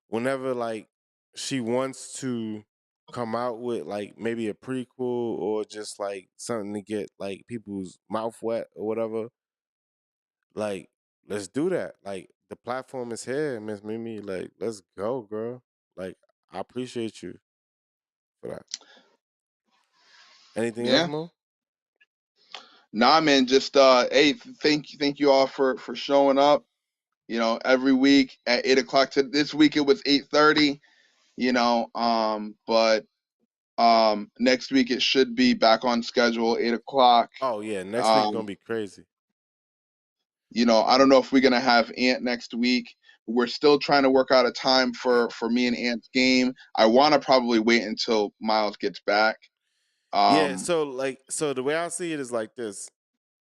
[SPEAKER 1] Whenever like she wants to come out with like maybe a prequel or just like something to get like people's mouth wet or whatever, like let's do that. Like the platform is here, Miss Mimi. Like let's go, girl. Like I appreciate you for that. Anything else,
[SPEAKER 3] Yeah.
[SPEAKER 1] Mo?
[SPEAKER 3] Nah, man. Just hey, thank you all for showing up. Every week at 8 o'clock. This week it was 8:30. But next week it should be back on schedule, 8 o'clock.
[SPEAKER 1] Oh yeah, next week gonna
[SPEAKER 3] Um,
[SPEAKER 1] be crazy.
[SPEAKER 3] I don't know if we're gonna have Ant next week. We're still trying to work out a time for me and Ant's game. I want to probably wait until Miles gets back.
[SPEAKER 1] Yeah,
[SPEAKER 3] Um,
[SPEAKER 1] so the way I see it is like this.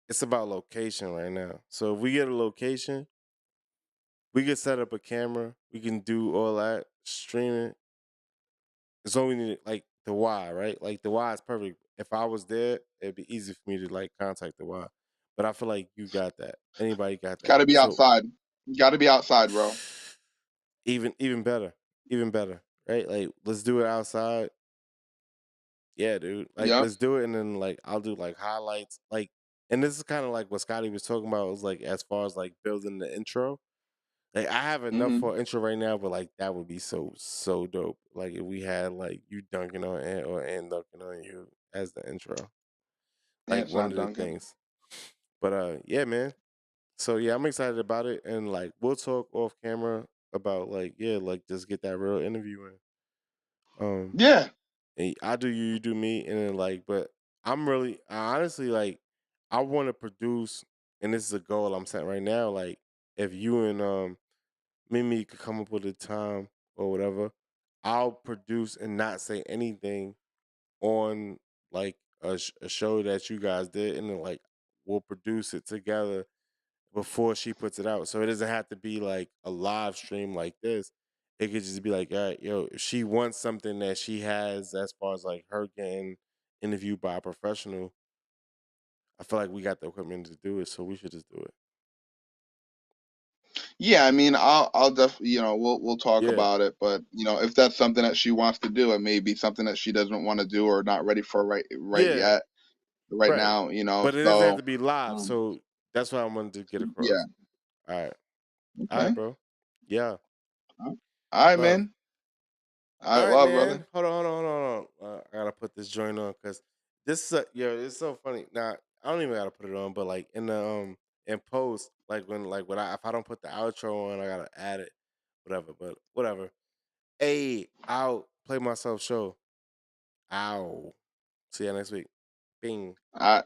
[SPEAKER 1] It's about location right now. So if we get a location, we can set up a camera. We can do all that, stream it. It's only need like the Y, right? Like the Y is perfect. If I was there, it'd be easy for me to like contact the Y. But I feel like you got that. Anybody got that.
[SPEAKER 3] got to be
[SPEAKER 1] So
[SPEAKER 3] outside. Got to be outside, bro.
[SPEAKER 1] even better. Even better. Right? Like let's do it outside. Yeah, dude. Like
[SPEAKER 3] Yep.
[SPEAKER 1] let's do it and then like I'll do like highlights. Like and this is kind of like what Scotty was talking about. It was like as far as like building the intro. Like I have enough
[SPEAKER 3] Hmm.
[SPEAKER 1] for intro right now, but like that would be so dope. Like if we had like you dunking on Ant or Ant dunking on you as the intro, like
[SPEAKER 3] Ant's
[SPEAKER 1] one
[SPEAKER 3] not
[SPEAKER 1] of the
[SPEAKER 3] dunking.
[SPEAKER 1] things. But yeah, man. So yeah, I'm excited about it, and like we'll talk off camera about like yeah, like just get that real interview in. Um,
[SPEAKER 3] Yeah.
[SPEAKER 1] and I do you, you do me, and then like, but I honestly like, I want to produce, and this is a goal I'm setting right now. Like if you and Mimi could come up with a time or whatever, I'll produce and not say anything on like a show that you guys did, and then like we'll produce it together. before she puts it out. So it doesn't have to be like a live stream like this. It could just be like, all right, yo, if she wants something that she has as far as like her getting interviewed by a professional, I feel like we got the equipment to do it, so we should just do it.
[SPEAKER 3] Yeah, I mean, I'll definitely, we'll talk
[SPEAKER 1] Yeah.
[SPEAKER 3] about it, but if that's something that she wants to do, it may be something that she doesn't want to do or not ready for right
[SPEAKER 1] Yeah.
[SPEAKER 3] yet, right
[SPEAKER 1] Right.
[SPEAKER 3] now,
[SPEAKER 1] But it doesn't have
[SPEAKER 3] so
[SPEAKER 1] to be live.
[SPEAKER 3] um,
[SPEAKER 1] So that's what I wanted to get
[SPEAKER 3] yeah,
[SPEAKER 1] across. All right. All right,
[SPEAKER 3] okay,
[SPEAKER 1] bro. Yeah.
[SPEAKER 3] all right,
[SPEAKER 1] Love.
[SPEAKER 3] man, all
[SPEAKER 1] All
[SPEAKER 3] right,
[SPEAKER 1] right,
[SPEAKER 3] love,
[SPEAKER 1] man.
[SPEAKER 3] brother.
[SPEAKER 1] Hold on. I gotta put this joint on because this, it's so funny. Now I don't even gotta put it on, but like in post, like when if I don't put the outro on, I gotta add it, whatever. But whatever. Hey, I'll play myself show. Ow. See you next week. Bing.
[SPEAKER 3] All right.